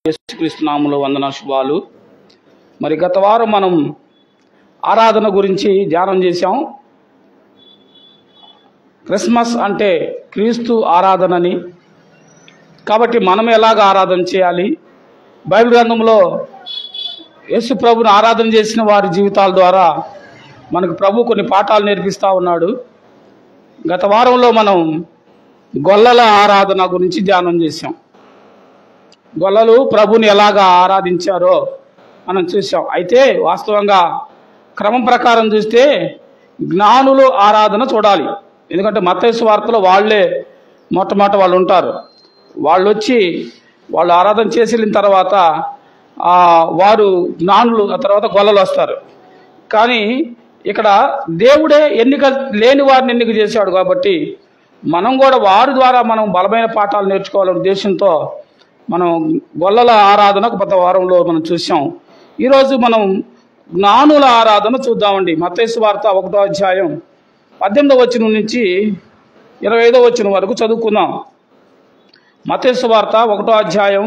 యేసుక్రీస్తు నామములో వందన శుభాలు. మరి గత వారం మనం ఆరాధన గురించి ధ్యానం చేశాం. క్రిస్మస్ అంటే క్రీస్తు ఆరాధనని, కాబట్టి మనం ఎలాగ ఆరాధన చేయాలి, బైబిల్ గ్రంథంలో యేసు ప్రభుని ఆరాధన చేసిన వారి జీవితాల ద్వారా మనకు ప్రభు కొన్ని పాఠాలు నేర్పిస్తూ ఉన్నాడు. గత వారంలో మనం గొల్లల ఆరాధన గురించి ధ్యానం చేశాం. గొల్లలు ప్రభుని ఎలాగా ఆరాధించారో మనం చూసాం. అయితే వాస్తవంగా క్రమం ప్రకారం చూస్తే జ్ఞానులు ఆరాధన చూడాలి. ఎందుకంటే మత్తయి సువార్తలో వాళ్ళే మొట్టమొదట వాళ్ళు ఉంటారు. వాళ్ళు వచ్చి వాళ్ళు ఆరాధన చేసి వెళ్ళిన తర్వాత వారు జ్ఞానులు, ఆ తర్వాత గొల్లలు వస్తారు. కానీ ఇక్కడ దేవుడే ఎన్నిక లేని వారిని ఎన్నిక చేశాడు. కాబట్టి మనం కూడా వారి ద్వారా మనం బలమైన పాఠాలు నేర్చుకోవాలనే ఉద్దేశంతో మనం గొల్లల ఆరాధన గత వారంలో మనం చూసాం. ఈరోజు మనం జ్ఞానుల ఆరాధన చూద్దామండి. మత్తయి సువార్త 1వ అధ్యాయం 18వ వచనం నుంచి 25వ వచనం వరకు చదువుకుందాం. మత్తయి సువార్త 1వ అధ్యాయం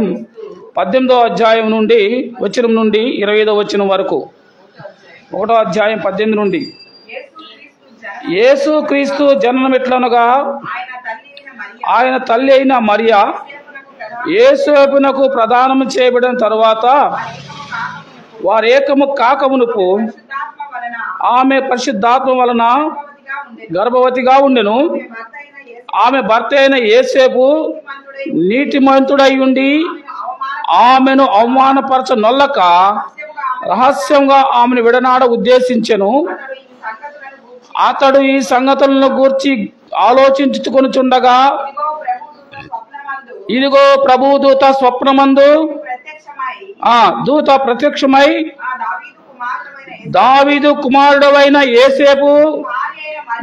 18వ అధ్యాయం నుండి వచనం నుండి 25వ వచనం వరకు. 1వ అధ్యాయం 18 నుండి. యేసు క్రీస్తు జననం ఎట్లనగా ఆయన తల్లి అయిన మరియా యేసునకు ప్రదానం చేయబడిన తరువాత వారు ఏకము కాకమునుపు ఆమె పరిశుద్ధాత్మ వలన గర్భవతిగా ఉండెను. ఆమె భర్త అయిన యేసేపు నీతిమంతుడై ఉండి ఆమెను అవమానపరచ నొల్లక రహస్యంగా ఆమెను విడనాడ ఉద్దేశించెను. అతడు ఈ సంగతులను గూర్చి ఆలోచించుకొనుచుండగా ఇదిగో ప్రభు దూత స్వప్నమందు దూత ప్రత్యక్షమై దావీదు కుమారుడవైన యేసేపు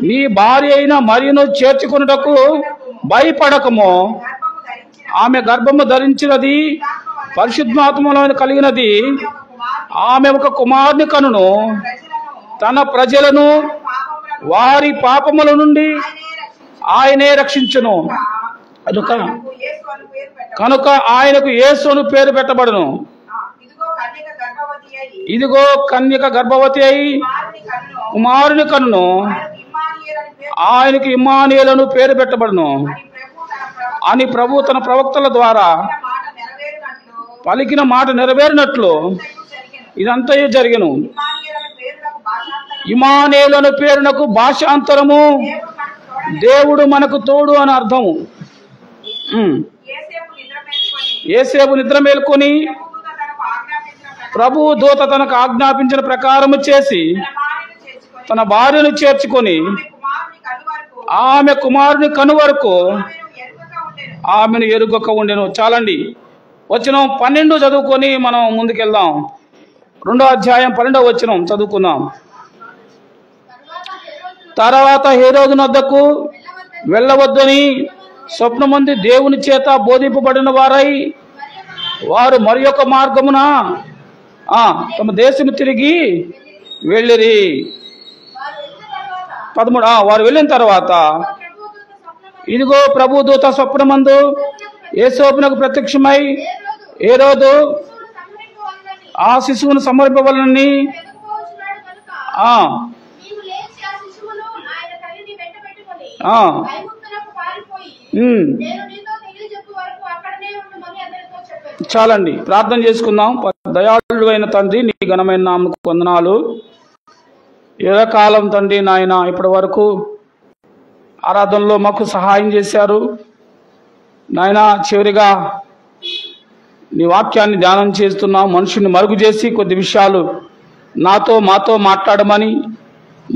నీ భార్య అయిన మరియను చేర్చుకొనుటకు భయపడకము, ఆమె గర్భము ధరించినది పరిశుద్ధాత్మలో కలిగినది. ఆమె ఒక కుమారుని కనును, తన ప్రజలను వారి పాపముల నుండి ఆయనే రక్షించును. కనుక ఆయనకు యేసు అను పేరు పెట్టబడును. ఇదిగో కన్యక గర్భవతి అయి కుమారుని కనును, ఆయనకు ఇమ్మానుయేలు పేరు పెట్టబడును అని ప్రభు తన ప్రవక్తల ద్వారా పలికిన మాట నెరవేరినట్లు ఇదంతా జరిగెను. ఇమ్మానుయేలు పేరునకు భాషాంతరము దేవుడు మనకు తోడు అని అర్థము. యేసేపు నిద్ర మేల్కొని ప్రభు దూత తనకు ఆజ్ఞాపించిన ప్రకారము చేసి తన భార్యను చేర్చుకొని ఆమె కుమారుని కను వరకు ఆమెను ఎరుగక ఉండెను. చాలండి, వచనం 12 చదువుకొని మనం ముందుకెళ్దాం. 2వ అధ్యాయం 12వ వచనం చదువుకుందాం. తర్వాత హేరోదు వద్దకు వెళ్ళవద్దని స్వప్నమంది దేవుని చేత బోధింపబడిన వారై వారు మరి యొక్క మార్గమున తమ దేశము తిరిగి వెళ్ళిరి. 13 వారు వెళ్ళిన తర్వాత ఇదిగో ప్రభు దూత స్వప్నమందు యేసేపునకు ప్రత్యక్షమై హేరోదు ఆ శిశువును సమర్పింపవలనని చాలండి, ప్రార్థన చేసుకుందాం. దయాళుడు అయిన తండ్రి, నీ ఘనమైన నామముకు వందనాలు. ఏదకాలం తండ్రి నాయన ఇప్పటి వరకు ఆరాధనలో మాకు సహాయం చేశారు నాయన. చివరిగా నీ వాక్యాన్ని ధ్యానం చేస్తున్నాం. మనుషుని మరుగు చేసి కొద్ది విషయాలు మాతో మాట్లాడమని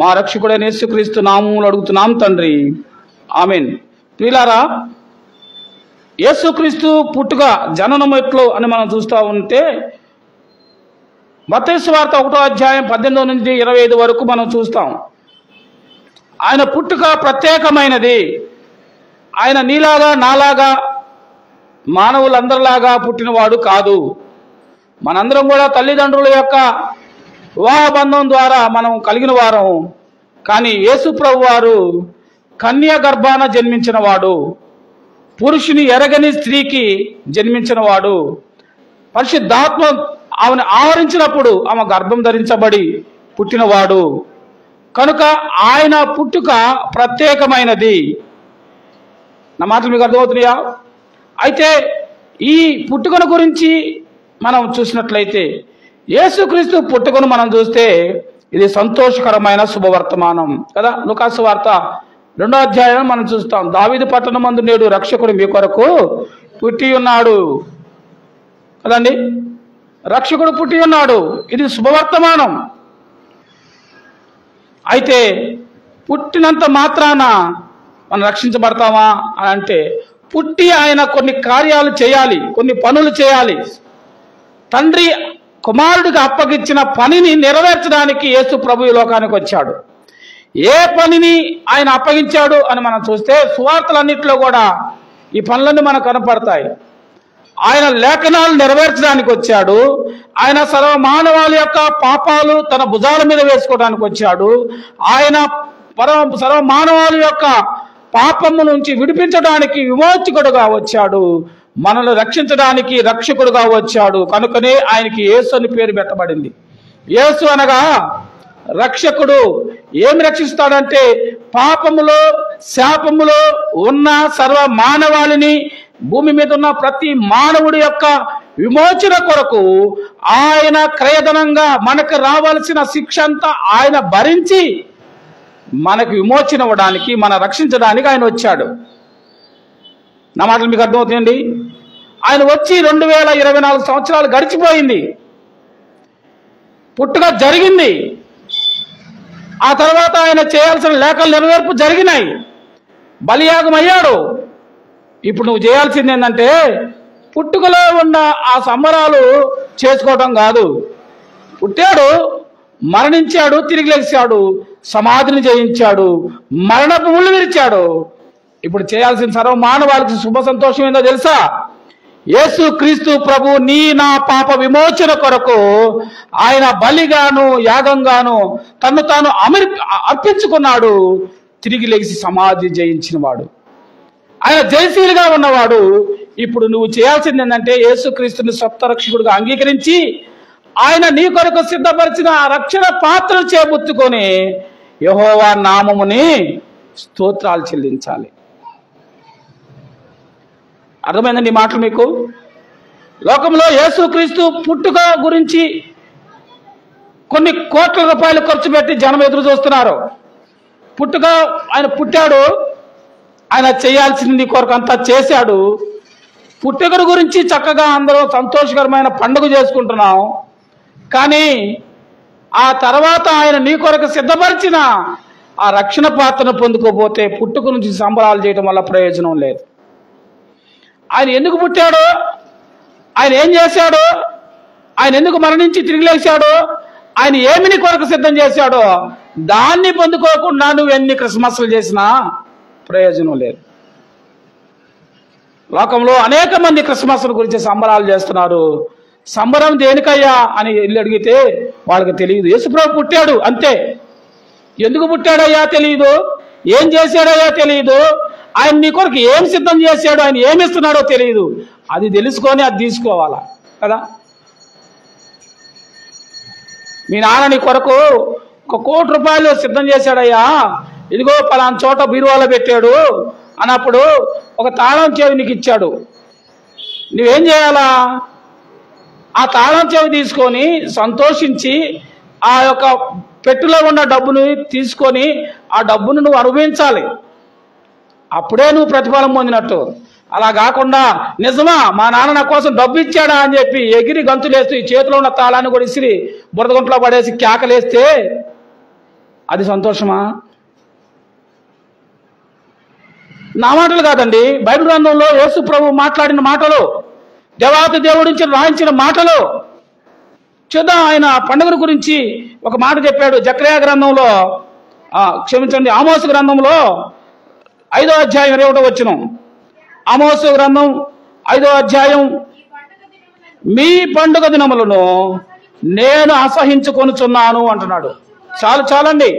మా రక్షకుడైన యేసుక్రీస్తు నామములో అడుగుతున్నాం తండ్రి, ఆమేన్. ప్రియులారా, యేసుక్రీస్తు పుట్టుక జననం ఎట్లు అని మనం చూస్తూ ఉంటే మత్తయి సువార్త 1వ అధ్యాయం 18 నుంచి 25 వరకు మనం చూస్తాం. ఆయన పుట్టుక ప్రత్యేకమైనది. ఆయన నీలాగా నాలాగా మానవులందరిలాగా పుట్టినవాడు కాదు. మనందరం కూడా తల్లిదండ్రుల యొక్క వివాహ బంధం ద్వారా మనం కలిగిన వారం. కానీ యేసు ప్రభు వారు కన్య గర్భాన జన్మించిన వాడు, పురుషుని ఎరగని స్త్రీకి జన్మించిన వాడు. పరిశుద్ధాత్మ ఆమెను ఆవరించినప్పుడు ఆమె గర్భం ధరించబడి పుట్టినవాడు కనుక ఆయన పుట్టుక ప్రత్యేకమైనది. నా మాటలు మీకు అర్థమవుతున్నాయా? అయితే ఈ పుట్టుకను గురించి మనం చూసినట్లయితే యేసుక్రీస్తు పుట్టుకను మనం చూస్తే ఇది సంతోషకరమైన శుభవర్తమానం కదా. లూకాసు వార్త 2వ అధ్యాయం మనం చూస్తాం. దావీదు పట్టణమందు నేడు రక్షకుడు మీ కొరకు పుట్టి ఉన్నాడు కదండి. రక్షకుడు పుట్టి ఉన్నాడు, ఇది శుభవర్తమానం. అయితే పుట్టినంత మాత్రాన మనం రక్షించబడతామా అని అంటే పుట్టి ఆయన కొన్ని కార్యాలు చేయాలి, కొన్ని పనులు చేయాలి. తండ్రి కుమారుడికి అప్పగించిన పనిని నెరవేర్చడానికి యేసు ప్రభు ఈ లోకానికి వచ్చాడు. ఏ పనిని ఆయన అప్పగించాడు అని మనం చూస్తే సువార్తలన్నింటిలో కూడా ఈ పనులన్నీ మనకు కనపడతాయి. ఆయన లేఖనాలు నెరవేర్చడానికి వచ్చాడు. ఆయన సర్వమానవాళి యొక్క పాపాలు తన భుజాల మీద వేసుకోవడానికి వచ్చాడు. ఆయన సర్వమానవాళి యొక్క పాపము నుంచి విడిపించడానికి విమోచకుడుగా వచ్చాడు. మనల్ని రక్షించడానికి రక్షకుడుగా వచ్చాడు. కనుకనే ఆయనకి యేసు అని పేరు పెట్టబడింది. యేసు అనగా రక్షకుడు. ఏమి రక్షిస్తాడంటే పాపములో శాపములో ఉన్న సర్వ మానవాళిని, భూమి మీద ఉన్న ప్రతి మానవుడి యొక్క విమోచన కొరకు ఆయన క్రయధనంగా మనకు రావాల్సిన శిక్ష అంతా ఆయన భరించి మనకు విమోచన ఇవ్వడానికి, మన రక్షించడానికి ఆయన వచ్చాడు. నా మాటలు మీకు అర్థమవుతాయండి? ఆయన వచ్చి 2024 సంవత్సరాలు గడిచిపోయింది. పుట్టుక జరిగింది. ఆ తర్వాత ఆయన చేయాల్సిన లేఖల నెరవేర్పు జరిగినాయి. బలియాగం అయ్యాడు. ఇప్పుడు నువ్వు చేయాల్సింది ఏంటంటే పుట్టుకలో ఉన్న ఆ సంబరాలు చేసుకోవడం కాదు. పుట్టాడు, మరణించాడు, తిరిగి లేచాడు, సమాధిని జయించాడు, మరణపు ముళ్ళు విరిచాడు. ఇప్పుడు చేయాల్సిన సర్వమానవాళికి శుభ సంతోషం ఏందో తెలుసా? యేసు క్రీస్తు ప్రభు నీ నా పాప విమోచన కొరకు ఆయన బలిగాను యాగంగాను తను తాను అర్పించుకున్నాడు. తిరిగి లేచి సమాధి జయించిన వాడు, ఆయన జయశీలిగా ఉన్నవాడు. ఇప్పుడు నువ్వు చేయాల్సింది ఏంటంటే యేసుక్రీస్తుని సప్తరక్షకుడిగా అంగీకరించి ఆయన నీ కొరకు సిద్ధపరిచిన ఆ రక్షణ పాత్రను చేబుచ్చుకొని యెహోవా నామముని స్తోత్రాలు చెల్లించాలి. అర్థమైందండి ఈ మాటలు మీకు? లోకంలో యేసుక్రీస్తు పుట్టుక గురించి కొన్ని కోట్ల రూపాయలు ఖర్చు పెట్టి జనం ఎదురు చూస్తున్నారు. పుట్టుక ఆయన పుట్టాడు, ఆయన చేయాల్సింది కొరకు అంతా చేశాడు. పుట్టుక గురించి చక్కగా అందరూ సంతోషకరమైన పండుగ చేసుకుంటున్నాం. కానీ ఆ తర్వాత ఆయన నీ కొరకు సిద్ధపరిచిన ఆ రక్షణ పాత్రను పొందుకోపోతే పుట్టుక నుంచి సంబరాలు చేయడం వల్ల ప్రయోజనం లేదు. ఆయన ఎందుకు పుట్టాడో, ఆయన ఏం చేశాడో, ఆయన ఎందుకు మరణించి తిరిగి లేచాడో, ఆయన ఏమి నీ కొరకు సిద్ధం చేశాడో దాన్ని పొందుకోకుండా నువ్వు ఎన్ని క్రిస్మస్లు చేసినా ప్రయోజనం లేదు. లోకంలో అనేక మంది క్రిస్మస్ల గురించి సంబరాలు చేస్తున్నారు. సంబరం దేనికయ్యా అని వెళ్ళి అడిగితే వాళ్ళకి తెలియదు. యేసుప్రభు పుట్టాడు అంతే. ఎందుకు పుట్టాడయ్యా తెలియదు, ఏం చేశాడయ్యా తెలియదు, ఆయన నీ కొరకు ఏం సిద్ధం చేశాడో, ఆయన ఏమి ఇస్తున్నాడో తెలియదు. అది తెలుసుకొని అది తీసుకోవాలా కదా. మీ నాన్న నీ కొరకు 1 కోటి రూపాయలు సిద్ధం చేశాడయ్యా, ఇదిగో పలానా చోట బీరువాలో పెట్టాడు అన్నప్పుడు ఒక తాళం చెవి నీకు ఇచ్చాడు. నువ్వేం చేయాలా? ఆ తాళం చెవి తీసుకొని సంతోషించి ఆ యొక్క పెట్టులో ఉన్న డబ్బుని తీసుకొని ఆ డబ్బును నువ్వు అనుభవించాలి. అప్పుడే నువ్వు ప్రతిఫలం పొందినట్టు. అలా కాకుండా నిజమా మా నాన్న నా కోసం డబ్బు ఇచ్చాడా అని చెప్పి ఎగిరి గంతులేస్తూ ఈ చేతిలో ఉన్న తాళాన్ని కూడా ఇసిరి బురదగుంట్లో పడేసి కేకలేస్తే అది సంతోషమా? నా మాటలు కాదండి, బైబిల్ గ్రంథంలో యేసు ప్రభు మాట్లాడిన మాటలు, దేవాతి దేవుడి నుంచి రాయించిన మాటలు చూద్దాం. ఆయన పండుగల గురించి ఒక మాట చెప్పాడు. జకర్యా గ్రంథంలో క్షమించండి, ఆమోసు గ్రంథంలో 5వ అధ్యాయం 21వ వచనం. ఆమోసు గ్రంథం 5వ అధ్యాయం, మీ పండుగ దినములను నేను అసహించుకొనుచున్నాను అంటున్నాడు. చాలండి,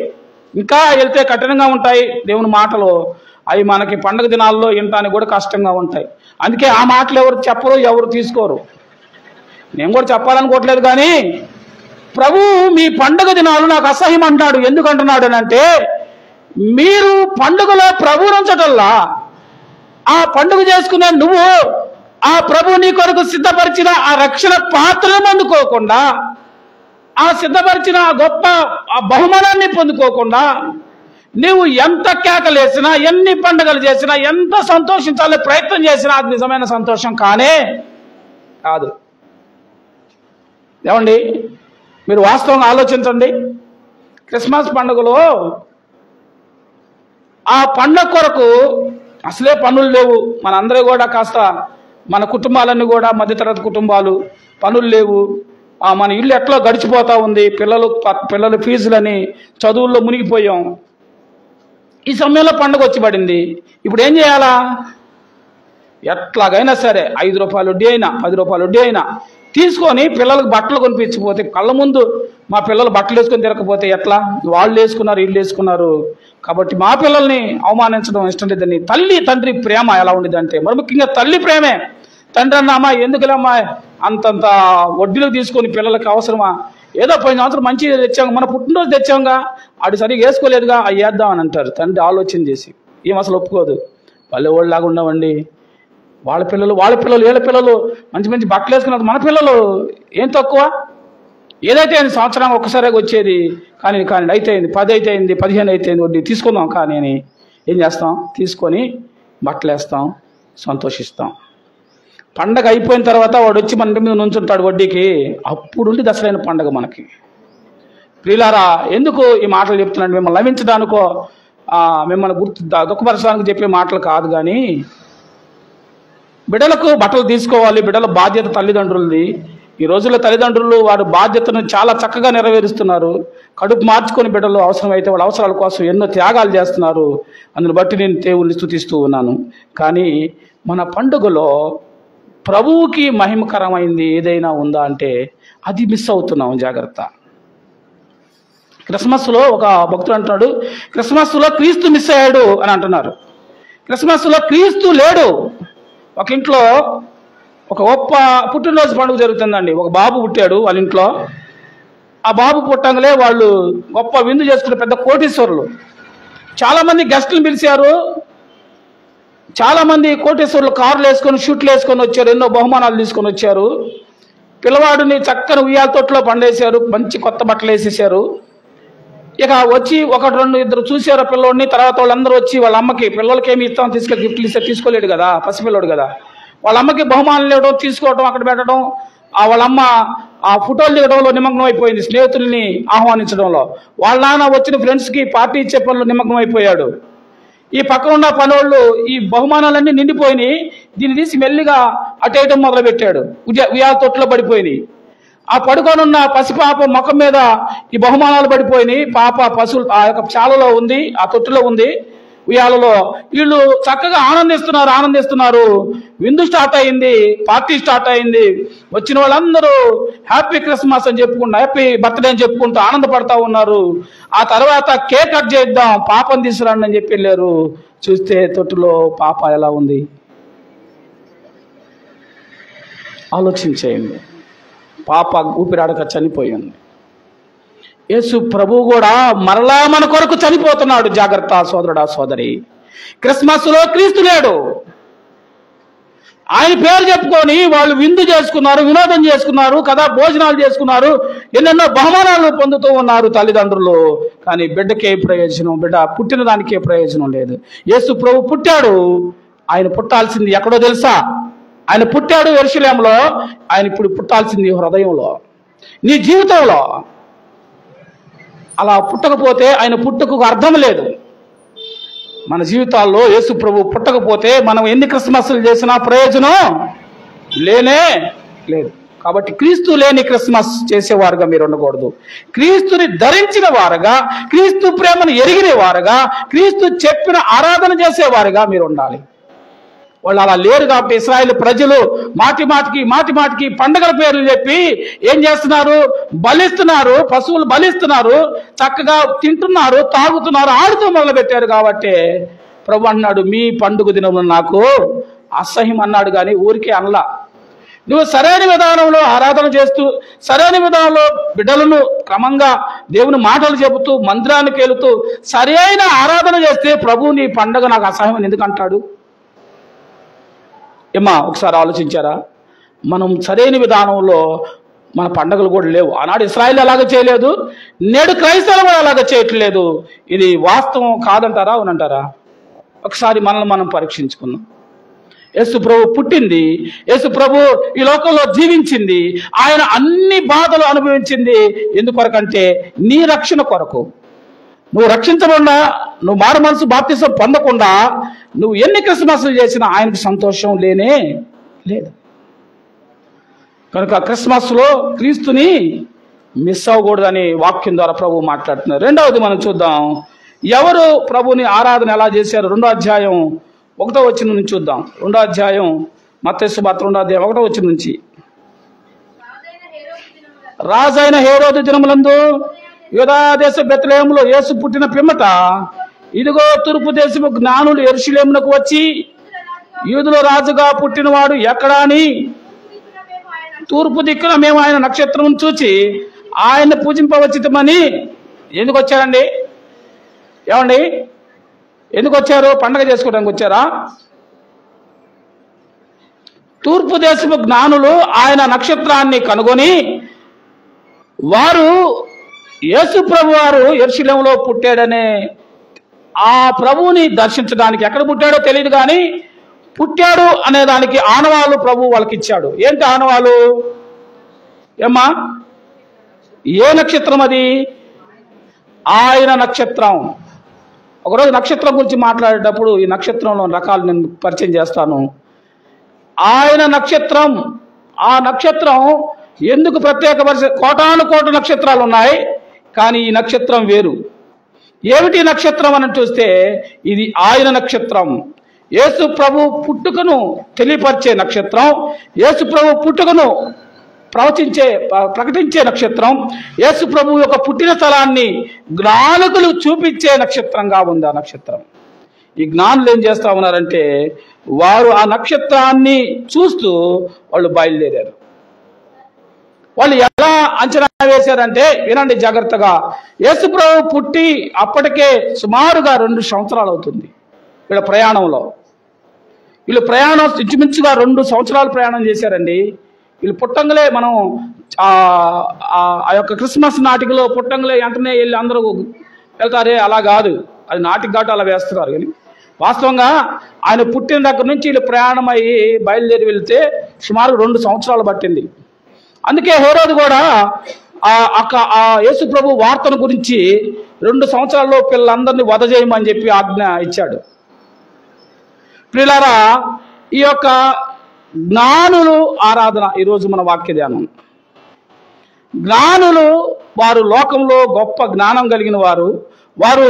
ఇంకా వెళ్తే కఠినంగా ఉంటాయి దేవుని మాటలు. అవి మనకి పండుగ దినాల్లో వినటానికి కూడా కష్టంగా ఉంటాయి. అందుకే ఆ మాటలు ఎవరు చెప్పరు, ఎవరు తీసుకోరు. నేను కూడా చెప్పాలనుకోవట్లేదు, కానీ ప్రభు మీ పండుగ దినాలు నాకు అసహ్యం అంటాడు. ఎందుకు అంటున్నాడు అంటే, మీరు పండుగలో ప్రభువును ఉంచటల్లా, ఆ పండుగ చేసుకునే నువ్వు ఆ ప్రభు నీ కొరకు సిద్ధపరిచిన ఆ రక్షణ పాత్రను అందుకోకుండా, ఆ సిద్ధపరిచిన గొప్ప ఆ బహుమానాన్ని పొందుకోకుండా, నువ్వు ఎంత కేకలేసినా, ఎన్ని పండుగలు చేసినా, ఎంత సంతోషించాలని ప్రయత్నం చేసినా అది నిజమైన సంతోషం కానే కాదు. ఏమండి, మీరు వాస్తవంగా ఆలోచించండి. క్రిస్మస్ పండుగలో ఆ పండుగ కొరకు అసలే పనులు లేవు. మనందరూ కూడా కాస్త మన కుటుంబాలన్నీ కూడా మధ్యతరగతి కుటుంబాలు, పనులు లేవు. మన ఇల్లు ఎట్లా గడిచిపోతూ ఉంది, పిల్లల ఫీజులని, చదువుల్లో మునిగిపోయాం. ఈ సమయంలో పండుగ వచ్చి పడింది. ఇప్పుడు ఏం చేయాలా? ఎట్లాగైనా సరే 5 రూపాయలు వడ్డీ అయినా 10 రూపాయలు వడ్డీ అయినా తీసుకొని పిల్లలకు బట్టలు కొనిపించకపోతే, కళ్ళ ముందు మా పిల్లలు బట్టలు వేసుకొని తిరగకపోతే ఎట్లా? వాళ్ళు వేసుకున్నారు, వీళ్ళు వేసుకున్నారు కాబట్టి మా పిల్లల్ని అవమానించడం ఇష్టం లేదని. తల్లి తండ్రి ప్రేమ ఎలా ఉండేదంటే, మరి ముఖ్యంగా తల్లి ప్రేమే. తండ్రి అన్న, అమ్మా ఎందుకులేమ్మా అంతంత వడ్డీలు తీసుకొని పిల్లలకి అవసరమా? ఏదో పోయిన సంవత్సరం మంచిగా తెచ్చాము, మన పుట్టినరోజు తెచ్చాముగా, ఆడు సరిగ్గా వేసుకోలేదుగా, అవి వేద్దామని అంటారు. తండ్రి ఆలోచన చేసి ఏం అసలు ఒప్పుకోదు. వాళ్ళే వాళ్ళలాగా ఉండవండి. వాళ్ళ పిల్లలు వీళ్ళ పిల్లలు మంచి మంచి బట్టలు వేసుకున్నారు. మన పిల్లలు ఏం తక్కువ? ఏదైతే అయింది సంవత్సరానికి ఒక్కసారిగా వచ్చేది, కానీ అయితే అయింది 10 అయితే అయింది 15 అయితే అయింది, వడ్డీ తీసుకుందాం. కానీ అని ఏం చేస్తాం? తీసుకొని బట్టలు వేస్తాం, సంతోషిస్తాం. పండగ అయిపోయిన తర్వాత వాడు వచ్చి మన ఇంటి మీద నుంచుంటాడు వడ్డీకి. అప్పుడుండి దసరైన పండగ మనకి. ప్రియులారా, ఎందుకు ఈ మాటలు చెప్తున్నాను? మిమ్మల్ని లభించడానికో మిమ్మల్ని దుఃఖపరచడానికి చెప్పే మాటలు కాదు, కానీ బిడ్డలకు బట్టలు తీసుకోవాలి. బిడ్డల బాధ్యత తల్లిదండ్రులది. ఈ రోజుల్లో తల్లిదండ్రులు వారి బాధ్యతను చాలా చక్కగా నెరవేరుస్తున్నారు. కడుపు మార్చుకొని బిడ్డలు అవసరమైతే వాళ్ళ అవసరాల కోసం ఎన్నో త్యాగాలు చేస్తున్నారు. అందుని బట్టి నేను దేవుణ్ణి స్తుతిస్తూ ఉన్నాను. కానీ మన పండుగలో ప్రభువుకి మహిమకరమైంది ఏదైనా ఉందా అంటే అది మిస్ అవుతున్నాం. జాగ్రత్త. క్రిస్మస్లో ఒక భక్తుడు అంటున్నాడు, క్రిస్మస్లో క్రీస్తు మిస్ అయ్యాడు అని అంటున్నారు. క్రిస్మస్లో క్రీస్తు లేడు. ఒక ఇంట్లో ఒక గొప్ప పుట్టినరోజు పండుగ జరుగుతుందండి. ఒక బాబు పుట్టాడు వాళ్ళ ఇంట్లో. ఆ బాబు పుట్టంగానే వాళ్ళు గొప్ప విందు చేసుకునే పెద్ద కోటీశ్వరులు. చాలామంది గెస్టులు పిలిచారు. చాలామంది కోటీశ్వరులు కార్లు వేసుకొని, షూట్లు వేసుకొని వచ్చారు. ఎన్నో బహుమానాలు తీసుకొని వచ్చారు. పిల్లవాడిని చక్కని ఉయ్యాల తొట్టులో పండేశారు. మంచి కొత్త బట్టలు వేసేసారు. ఇక వచ్చి 1, 2, 2 చూసారు పిల్లోడిని. తర్వాత వాళ్ళందరూ వచ్చి వాళ్ళ అమ్మకి, పిల్లలకి ఏమి ఇస్తాం, తీసుకెళ్ళి గిఫ్ట్లు ఇస్తే తీసుకోలేడు కదా, పసిపిల్లోడు కదా, వాళ్ళ అమ్మకి బహుమానాలు ఇవ్వడం, తీసుకోవడం, అక్కడ పెట్టడం. వాళ్ళ అమ్మ ఆ ఫోటోలు దిగడంలో నిమగ్నం అయిపోయింది, స్నేహితుల్ని ఆహ్వానించడంలో. వాళ్ళ నాన్న వచ్చిన ఫ్రెండ్స్కి పార్టీ ఇచ్చే పనులు నిమగ్నం అయిపోయాడు. ఈ పక్కన ఉన్న పనోళ్ళు ఈ బహుమానాలన్నీ నిండిపోయినాయి. దీన్ని తీసి మెల్లిగా అటేయటం మొదలుపెట్టాడు. ఉయ్యాల తొట్టులో పడిపోయినాయి. ఆ పడుకొనున్న పసిపాప ముఖం మీద ఈ బహుమానాలు పడిపోయినాయి. పాప పశువులు ఆ యొక్క చాలలో ఉంది, ఆ తొట్టులో ఉంది, ఉయ్యాలలో. వీళ్ళు చక్కగా ఆనందిస్తున్నారు. విందు స్టార్ట్ అయింది, పార్టీ స్టార్ట్ అయింది. వచ్చిన వాళ్ళందరూ హ్యాపీ క్రిస్మస్ అని చెప్పుకుంటూ, హ్యాపీ బర్త్డే అని చెప్పుకుంటూ ఆనందపడతా ఉన్నారు. ఆ తర్వాత కేక్ కట్ చేద్దాం, పాపని తీసుకురండి అని చెప్పి వెళ్ళారు. చూస్తే తొట్టులో పాప ఎలా ఉంది ఆలోచించేయండి. పాప ఊపిరాడక చనిపోయింది. యేసు ప్రభు కూడా మరలా మన కొరకు చనిపోతున్నాడు. జాగ్రత్త సోదరుడా, సోదరి. క్రిస్మస్లో క్రీస్తు లేడు. ఆయన పేరు చెప్పుకొని వాళ్ళు విందు చేసుకున్నారు, వినోదం చేసుకున్నారు, కథా భోజనాలు చేసుకున్నారు, ఎన్నెన్నో బహుమానాలు పొందుతూ ఉన్నారు తల్లిదండ్రులు. కానీ బిడ్డకే ప్రయోజనం, బిడ్డ పుట్టిన దానికే ప్రయోజనం లేదు. యేసు ప్రభు పుట్టాడు. ఆయన పుట్టాల్సింది ఎక్కడో తెలుసా? ఆయన పుట్టాడు యెరూషలేములో. ఆయన ఇప్పుడు పుట్టాల్సింది హృదయంలో, నీ జీవితంలో. అలా పుట్టకపోతే ఆయన పుట్టుకకు అర్థం లేదు. మన జీవితాల్లో యేసు ప్రభు పుట్టకపోతే మనం ఎన్ని క్రిస్మస్లు చేసినా ప్రయోజనం లేనే లేదు. కాబట్టి క్రీస్తు లేని క్రిస్మస్ చేసేవారుగా మీరు ఉండకూడదు. క్రీస్తుని ధరించిన వారుగా, క్రీస్తు ప్రేమను ఎరిగిన వారుగా, క్రీస్తు చెప్పిన ఆరాధన చేసేవారుగా మీరు ఉండాలి. వాళ్ళు అలా లేరు. కాబట్టి ఇశ్రాయేలు ప్రజలు మాటి మాటికి పండుగల పేర్లు చెప్పి ఏం చేస్తున్నారు? బలిస్తున్నారు, పశువులు బలిస్తున్నారు, చక్కగా తింటున్నారు, తాగుతున్నారు, ఆడుతూ మొదలు పెట్టారు. కాబట్టి ప్రభు అన్నాడు, మీ పండుగ దినమున నాకు అసహ్యం అన్నాడు. కానీ ఊరికే అనలా. నువ్వు సరైన విధానంలో ఆరాధన చేస్తూ సరైన విధానంలో బిడ్డలను క్రమంగా దేవుని మాటలు చెబుతూ మందిరానికి వెళుతూ సరైన ఆరాధన చేస్తే ప్రభు నీ పండగ నాకు అసహ్యం ఎందుకంటాడు? ఏమా ఒకసారి ఆలోచించారా? మనం సరైన విధానంలో మన పండగలు కూడా లేవు. ఆనాడు ఇశ్రాయేలు అలాగ చేయలేదు, నేడు క్రైస్తవులు కూడా అలాగ చేయట్లేదు. ఇది వాస్తవం కాదంటారా అవునంటారా? ఒకసారి మనల్ని మనం పరీక్షించుకుందాం. యేసు ప్రభు పుట్టింది, యేసు ప్రభు ఈ లోకంలో జీవించింది, ఆయన అన్ని బాధలు అనుభవించింది ఎందుకొరకంటే నీ రక్షణ కొరకు. నువ్వు రక్షించకుండా, నువ్వు మారు మనసు బాప్తిసం పొందకుండా నువ్వు ఎన్ని క్రిస్మస్లు చేసినా ఆయనకు సంతోషం లేనే లేదు. కనుక క్రిస్మస్లో క్రీస్తుని మిస్ అవ్వకూడదని వాక్యం ద్వారా ప్రభు మాట్లాడుతున్నారు. రెండవది మనం చూద్దాం, ఎవరు ప్రభుని ఆరాధన ఎలా చేశారు. 2వ అధ్యాయం 1వ వచనం నుంచి చూద్దాం. 2వ అధ్యాయం మత్తయి సువార్త 2వ అధ్యాయం 1వ వచనం నుంచి. రాజైన హేరోదు దినములందు యూదా దేశ బెత్లెహేములో యేసు పుట్టిన పిమ్మట ఇదిగో తూర్పు దేశపు జ్ఞానులు యెరూషలేమునకు వచ్చి యూదుల రాజుగా పుట్టినవాడు ఎక్కడా అని తూర్పు దిక్కున మేము ఆయన నక్షత్రం చూచి ఆయన పూజింపవచ్చితమని. ఎందుకు వచ్చారండి? ఏమండి ఎందుకు వచ్చారు? పండగ చేసుకోవడానికి వచ్చారా? తూర్పు దేశపు జ్ఞానులు ఆయన నక్షత్రాన్ని కనుగొని వారు యేసు ప్రభు వారు యెరూషలేములో పుట్టాడనే ఆ ప్రభువుని దర్శించడానికి, ఎక్కడ పుట్టాడో తెలియదు కానీ పుట్టాడు అనే దానికి ఆనవాలు ప్రభు వాళ్ళకి ఇచ్చాడు. ఏంటి ఆనవాలు? ఏమ్మా, ఏ నక్షత్రం అది? ఆయన నక్షత్రం. ఒకరోజు నక్షత్రం గురించి మాట్లాడేటప్పుడు ఈ నక్షత్రంలో రకాలు నేను పరిచయం చేస్తాను. ఆయన నక్షత్రం, ఆ నక్షత్రం ఎందుకు ప్రత్యేకపరిచ కోటాను కోట నక్షత్రాలు ఉన్నాయి, కానీ ఈ నక్షత్రం వేరు. ఏమిటి నక్షత్రం అని చూస్తే ఇది ఆయన నక్షత్రం. యేసు ప్రభు పుట్టుకను తెలియపరిచే నక్షత్రం, యేసు ప్రభు పుట్టుకను ప్రకటించే నక్షత్రం, యేసు ప్రభు యొక్క పుట్టిన స్థలాన్ని జ్ఞానులు చూపించే నక్షత్రంగా ఉంది ఆ నక్షత్రం. ఈ జ్ఞానులు ఏం చేస్తా ఉన్నారంటే వారు ఆ నక్షత్రాన్ని చూస్తూ వాళ్ళు బయలుదేరారు. వాళ్ళు ఎలా అంచనా వేశారంటే వినండి జాగ్రత్తగా. యేసు ప్రభు పుట్టి అప్పటికే సుమారుగా 2 సంవత్సరాలు అవుతుంది. వీళ్ళ ప్రయాణంలో వీళ్ళు ప్రయాణం ఇంచుమించుగా 2 సంవత్సరాలు ప్రయాణం చేశారండి. వీళ్ళు పుట్టంగలే మనం ఆ యొక్క క్రిస్మస్ నాటికలో పుట్టంగలే వెంటనే వెళ్ళి అందరూ వెళ్తారే, అలా కాదు. అది నాటికి కాబట్టి అలా వేస్తున్నారు. కానీ వాస్తవంగా ఆయన పుట్టిన దగ్గర నుంచి వీళ్ళు ప్రయాణం అయ్యి బయలుదేరి వెళ్తే సుమారు 2 సంవత్సరాలు పట్టింది. అందుకే హేరోదు కూడా ఆ యేసు ప్రభు వార్తను గురించి 2 సంవత్సరాల్లో పిల్లలందరినీ వధ చేయమని చెప్పి ఆజ్ఞ ఇచ్చాడు. ప్రియులారా, ఈ యొక్క జ్ఞానులు ఆరాధన ఈరోజు మన వాక్య ధ్యానం. జ్ఞానులు వారు లోకంలో గొప్ప జ్ఞానం కలిగిన వారు, వారు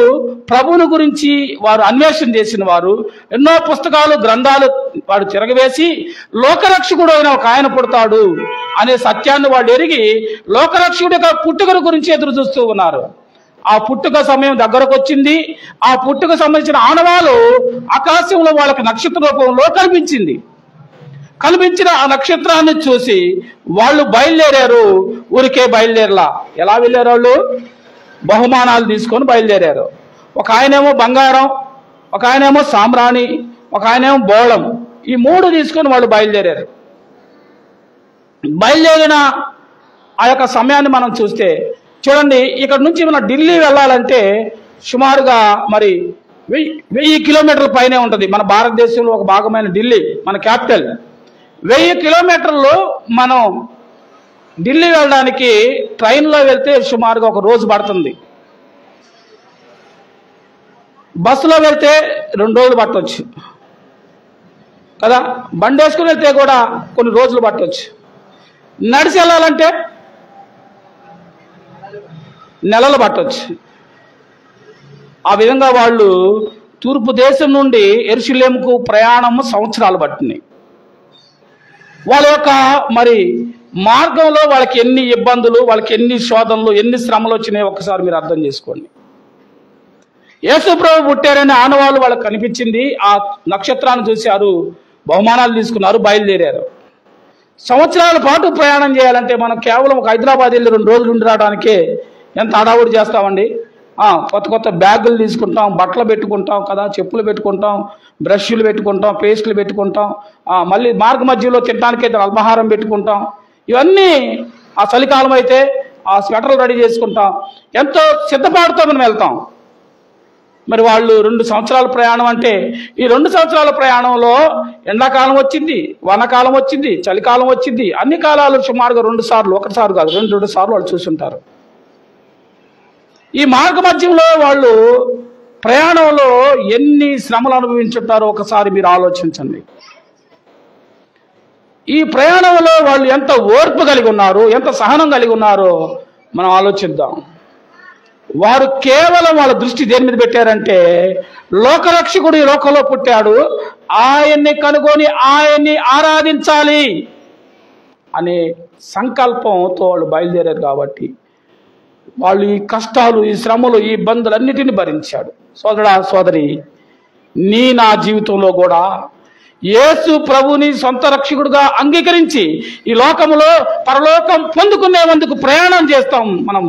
ప్రభువుని గురించి వారు అన్వేషణ చేసిన వారు. ఎన్నో పుస్తకాలు గ్రంథాలు వాడు తిరగవేసి లోకరక్షకుడు అయిన ఒక ఆయన పుడతాడు అనే సత్యాన్ని వాళ్ళు ఎరిగి లోకరక్షకుడి యొక్క పుట్టుకను గురించి ఎదురు చూస్తూ ఉన్నారు. ఆ పుట్టుక సమయం దగ్గరకు వచ్చింది. ఆ పుట్టుక సంబంధించిన ఆనవాలు ఆకాశంలో వాళ్ళకి నక్షత్ర రూపంలో కనిపించిన ఆ నక్షత్రాన్ని చూసి వాళ్ళు బయలుదేరారు. ఊరికే బయలుదేరలా. ఎలా వెళ్ళారు? వాళ్ళు బహుమానాలు తీసుకొని బయలుదేరారు. ఒక ఆయనేమో బంగారం, ఒక ఆయనేమో సామ్రాణి, ఒక ఆయనేమో బోళం. ఈ 3 తీసుకొని వాళ్ళు బయలుదేరారు. బయలుదేరిన ఆ యొక్క సమయాన్ని మనం చూస్తే చూడండి, ఇక్కడ నుంచి మనం ఢిల్లీ వెళ్ళాలంటే సుమారుగా మరి 1000 కిలోమీటర్ల పైనే ఉంటుంది. మన భారతదేశంలో ఒక భాగమైన ఢిల్లీ మన క్యాపిటల్. 1000 కిలోమీటర్లు మనం ఢిల్లీ వెళ్ళడానికి ట్రైన్లో వెళ్తే సుమారుగా 1 రోజు పడుతుంది. బస్సులో వెళ్తే 2 రోజులు పట్టవచ్చు కదా. బండి వేసుకుని వెళ్తే కూడా కొన్ని రోజులు పట్టవచ్చు. నడిచి వెళ్ళాలంటే నెలలు పట్టవచ్చు. ఆ విధంగా వాళ్ళు తూర్పు దేశం నుండి యెరూషలేముకు ప్రయాణము సంవత్సరాలు పట్టినాయి. వాళ్ళ యొక్క మరి మార్గంలో వాళ్ళకి ఎన్ని ఇబ్బందులు, వాళ్ళకి ఎన్ని శోధనలు, ఎన్ని శ్రమలు వచ్చినాయి ఒక్కసారి మీరు అర్థం చేసుకోండి. యేసు ప్రభు పుట్టారనే ఆనవాళ్ళు వాళ్ళకి కనిపించింది. ఆ నక్షత్రాన్ని చూశారు, బహుమానాలు తీసుకున్నారు, బయలుదేరారు. సంవత్సరాల పాటు ప్రయాణం చేయాలంటే మనం కేవలం ఒక హైదరాబాద్ వెళ్ళి 2 రోజులు ఉండి రావడానికే ఎంత హడావుడి చేస్తామండి. కొత్త కొత్త బ్యాగులు తీసుకుంటాం, బట్టలు పెట్టుకుంటాం కదా, చెప్పులు పెట్టుకుంటాం, బ్రష్లు పెట్టుకుంటాం, పేస్టులు పెట్టుకుంటాం, మళ్ళీ మార్గ మధ్యలో తినడానికి అయితే అల్పాహారం పెట్టుకుంటాం. ఇవన్నీ ఆ చలికాలం అయితే ఆ స్వెటర్లు రెడీ చేసుకుంటాం, ఎంతో సిద్ధపాటుతో మనం వెళ్తాం. మరి వాళ్ళు 2 సంవత్సరాల ప్రయాణం అంటే ఈ 2 సంవత్సరాల ప్రయాణంలో ఎండాకాలం వచ్చింది, వానాకాలం వచ్చింది, చలికాలం వచ్చింది, అన్ని కాలాలు సుమారుగా 2 సార్లు, ఒకసారి కాదు 2 సార్లు వాళ్ళు చూసుంటారు. ఈ మార్గ మధ్యంలో వాళ్ళు ప్రయాణంలో ఎన్ని శ్రమలు అనుభవించుంటారో ఒకసారి మీరు ఆలోచించండి. ఈ ప్రయాణంలో వాళ్ళు ఎంత ఓర్పు కలిగి ఉన్నారు, ఎంత సహనం కలిగి ఉన్నారో మనం ఆలోచిద్దాం. వారు కేవలం వాళ్ళ దృష్టి దేని మీద పెట్టారంటే, లోకరక్షకుడు ఈ లోకంలో పుట్టాడు, ఆయన్ని కనుగొని ఆయన్ని ఆరాధించాలి అనే సంకల్పంతో వాళ్ళు బయలుదేరారు. కాబట్టి వాళ్ళు ఈ కష్టాలు, ఈ శ్రమలు, ఈ ఇబ్బందులు అన్నిటిని భరించాడు. సోదరా సోదరి, నా జీవితంలో కూడా యేసు ప్రభుని సొంత రక్షకుడుగా అంగీకరించి ఈ లోకంలో పరలోకం పొందుకునేందుకు ప్రయాణం చేస్తాం. మనం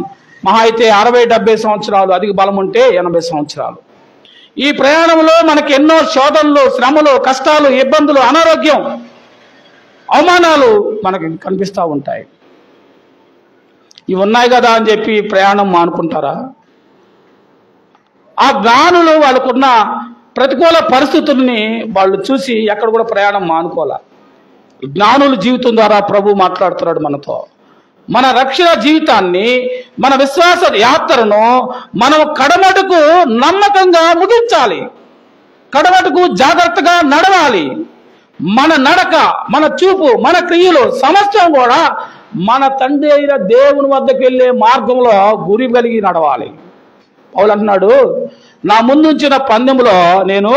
మహా అయితే 60-70 సంవత్సరాలు, అధిక బలం ఉంటే 80 సంవత్సరాలు. ఈ ప్రయాణంలో మనకి ఎన్నో శోధనలు, శ్రమలు, కష్టాలు, ఇబ్బందులు, అనారోగ్యం, అవమానాలు మనకి కనిపిస్తూ ఉంటాయి. ఇవి ఉన్నాయి కదా అని చెప్పి ప్రయాణం మానుకుంటారా? ఆ జ్ఞానులు వాళ్ళకున్న ప్రతికూల పరిస్థితుల్ని వాళ్ళు చూసి ఎక్కడ కూడా ప్రయాణం మానుకోవాలా. జ్ఞానుల జీవితం ద్వారా ప్రభు మాట్లాడుతున్నాడు మనతో. మన రక్షణ జీవితాన్ని, మన విశ్వాస యాత్రను మనం కడమటుకు నమ్మకంగా ముగించాలి, కడమటుకు జాగ్రత్తగా నడవాలి. మన నడక, మన చూపు, మన క్రియలు సమస్తం కూడా మన తండ్రి అయిన దేవుని వద్దకు వెళ్ళే మార్గంలో గురి కలిగి నడవాలి. పౌలు అంటున్నాడు, నా ముందుంచిన పందెంలో నేను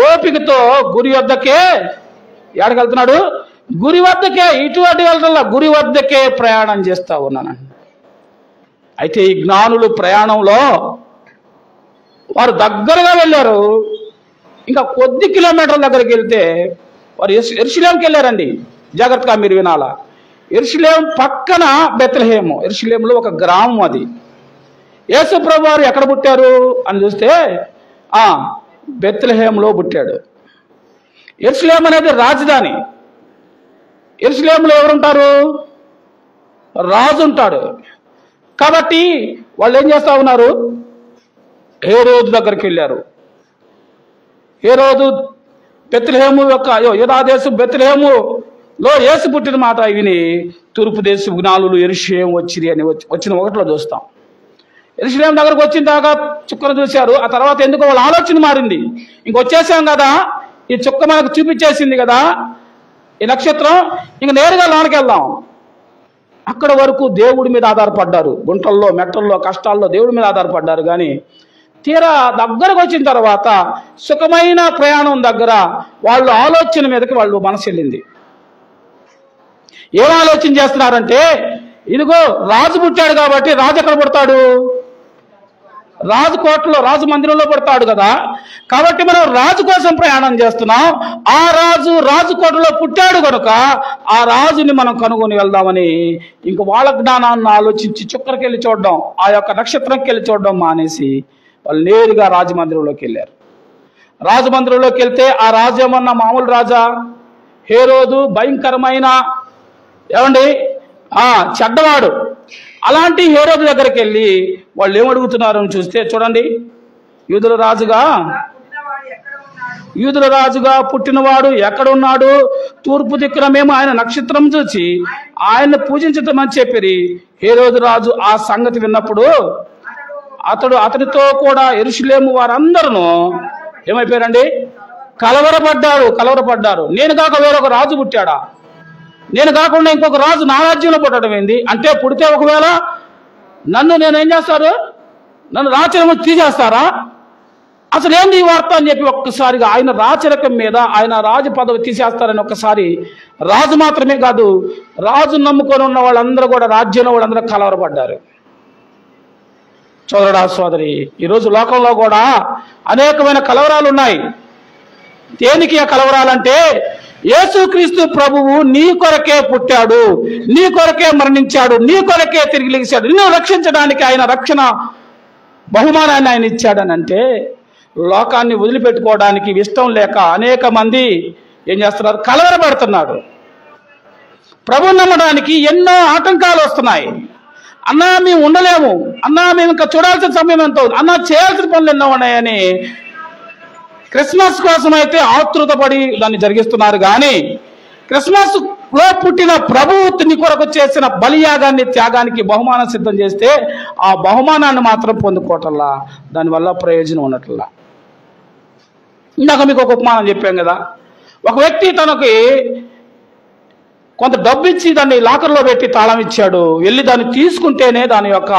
ఓపికతో గురి వద్దకే, ఎడగలుగుతున్నాడు, గురి వద్దకే, ఇటువంటి వెళ్ళటంలో గురి వద్దకే ప్రయాణం చేస్తా ఉన్నాను. అయితే ఈ జ్ఞానులు ప్రయాణంలో వారు దగ్గరగా వెళ్ళారు. ఇంకా కొద్ది కిలోమీటర్ల దగ్గరికి వెళ్తే వారు యెరూషలేంకి వెళ్ళారండి. జాగ్రత్తగా మీరు వినాలా. యెరూషలేం పక్కన బెత్లెహేము, యెరూషలేంలో ఒక గ్రామం అది. యేసు ప్రభు వారు ఎక్కడ పుట్టారు అని చూస్తే బెత్లెహేములో పుట్టాడు. యెరూషలేం అనేది రాజధాని. యెరూషలేంలో ఎవరుంటారు? రాజు ఉంటాడు. కాబట్టి వాళ్ళు ఏం చేస్తా ఉన్నారు? హేరోదు దగ్గరికి వెళ్ళారు. హేరోదు బెత్లెహేము యొక్క యూదా దేశం బెత్లెహేములో యేసు పుట్టిన మాట విని తూర్పు దేశం జ్ఞానులు యెరూషలేం వచ్చిరి అని వచ్చిన 1లో చూస్తాం. యెరూషలేం దగ్గరకు వచ్చిన దాకా చుక్కను చూశారు. ఆ తర్వాత ఎందుకో వాళ్ళ ఆలోచన మారింది. ఇంకొచ్చేసాం కదా, ఈ చుక్క మనకు చూపించేసింది కదా, ఈ నక్షత్రం, ఇంక నేరుగా లోనికి వెళ్దాం. అక్కడ వరకు దేవుడి మీద ఆధారపడ్డారు. గుంటల్లో, మెట్టల్లో, కష్టాల్లో దేవుడి మీద ఆధారపడ్డారు. కానీ తీరా దగ్గరకు వచ్చిన తర్వాత సుఖమైన ప్రయాణం దగ్గర వాళ్ళు ఆలోచన మీదకి వాళ్ళు మనసు వెళ్ళింది. ఏం ఆలోచన చేస్తున్నారంటే, ఇదిగో రాజు పుట్టాడు కాబట్టి, రాజు ఎక్కడ పుడతాడు? రాజు కోటలో, రాజు మందిరంలో పడతాడు కదా. కాబట్టి మనం రాజు కోసం ప్రయాణం చేస్తున్నాం. ఆ రాజు కోటలో పుట్టాడు కనుక ఆ రాజుని మనం కనుగొని వెళ్దామని ఇంక వాళ్ళ జ్ఞానాన్ని ఆలోచించి చుక్కరికి వెళ్ళి చూడడం, ఆ యొక్క నక్షత్రంకి వెళ్ళి చూడడం మానేసి వాళ్ళు నేరుగా రాజమందిరంలోకి వెళ్ళారు. రాజమందిరంలోకి వెళ్తే ఆ రాజు ఏమన్నా మామూలు రాజా? హేరోదు భయంకరమైన చెడ్డవాడు. అలాంటి హేరోదు దగ్గరికి వెళ్ళి వాళ్ళు ఏమడుగుతున్నారు అని చూస్తే చూడండి, యూదుల రాజుగా పుట్టినవాడు ఎక్కడున్నాడు? తూర్పు దిక్కున మేము ఆయన నక్షత్రం చూసి ఆయన్ని పూజించటమని చెప్పి హేరోదు రాజు ఆ సంగతి విన్నప్పుడు అతనితో కూడా యెరూషలేము వారందరూ ఏమైపోయారండి? కలవరపడ్డారు. నేను కాక వేరొక రాజు పుట్టాడా? నేను కాకుండా ఇంకొక రాజు నా రాజ్యంలో పుట్టడం ఏంది? అంటే పుడితే ఒకవేళ నేనేం చేస్తారు? నన్ను రాచరికం తీసేస్తారా? అసలు ఏంది ఈ వార్త అని చెప్పి ఒక్కసారిగా ఆయన రాచరికం మీద, ఆయన రాజు పదవి తీసేస్తారని ఒక్కసారి రాజు మాత్రమే కాదు, రాజు నమ్ముకొని ఉన్న వాళ్ళందరూ కూడా, రాజ్యంలో వాళ్ళందరూ కలవరపడ్డారు. సోదరుడా సోదరి, ఈరోజు లోకంలో కూడా అనేకమైన కలవరాలు ఉన్నాయి. దేనికి ఆ కలవరాలంటే, యేసుక్రీస్తు ప్రభువు నీ కొరకే పుట్టాడు, నీ కొరకే మరణించాడు, నీ కొరకే తిరిగి లేచాడు. నిన్ను రక్షించడానికి ఆయన రక్షణ బహుమానాన్ని ఆయన ఇచ్చాడనంటే లోకాన్ని వదిలిపెట్టుకోవడానికి ఇష్టం లేక అనేక మంది ఏం చేస్తున్నారు? కలవరపడుతున్నాడు. ప్రభువుని నమ్మడానికి ఎన్నో ఆటంకాలు వస్తున్నాయి. అన్నా మేము ఉండలేము, అన్నా మేము ఇంకా చూడాల్సిన సమయం ఎంతో, అన్నా చేయాల్సిన పనులు ఎన్నో ఉన్నాయని క్రిస్మస్ కోసం అయితే ఆతృత పడి దాన్ని జరిగిస్తున్నారు. కానీ క్రిస్మస్ లో పుట్టిన ప్రభువు నీ కొరకు చేసిన బలియాగాన్ని, త్యాగానికి బహుమానం సిద్ధం చేస్తే ఆ బహుమానాన్ని మాత్రం పొందుకోవటంలా, దానివల్ల ప్రయోజనం ఉండటంలా. ఇందాక మీకు ఒక ఉపమానం చెప్పాం కదా, ఒక వ్యక్తి తనకి కొంత డబ్బు ఇచ్చి దాన్ని లాకర్లో పెట్టి తాళం ఇచ్చాడు. వెళ్ళి దాన్ని తీసుకుంటేనే దాని యొక్క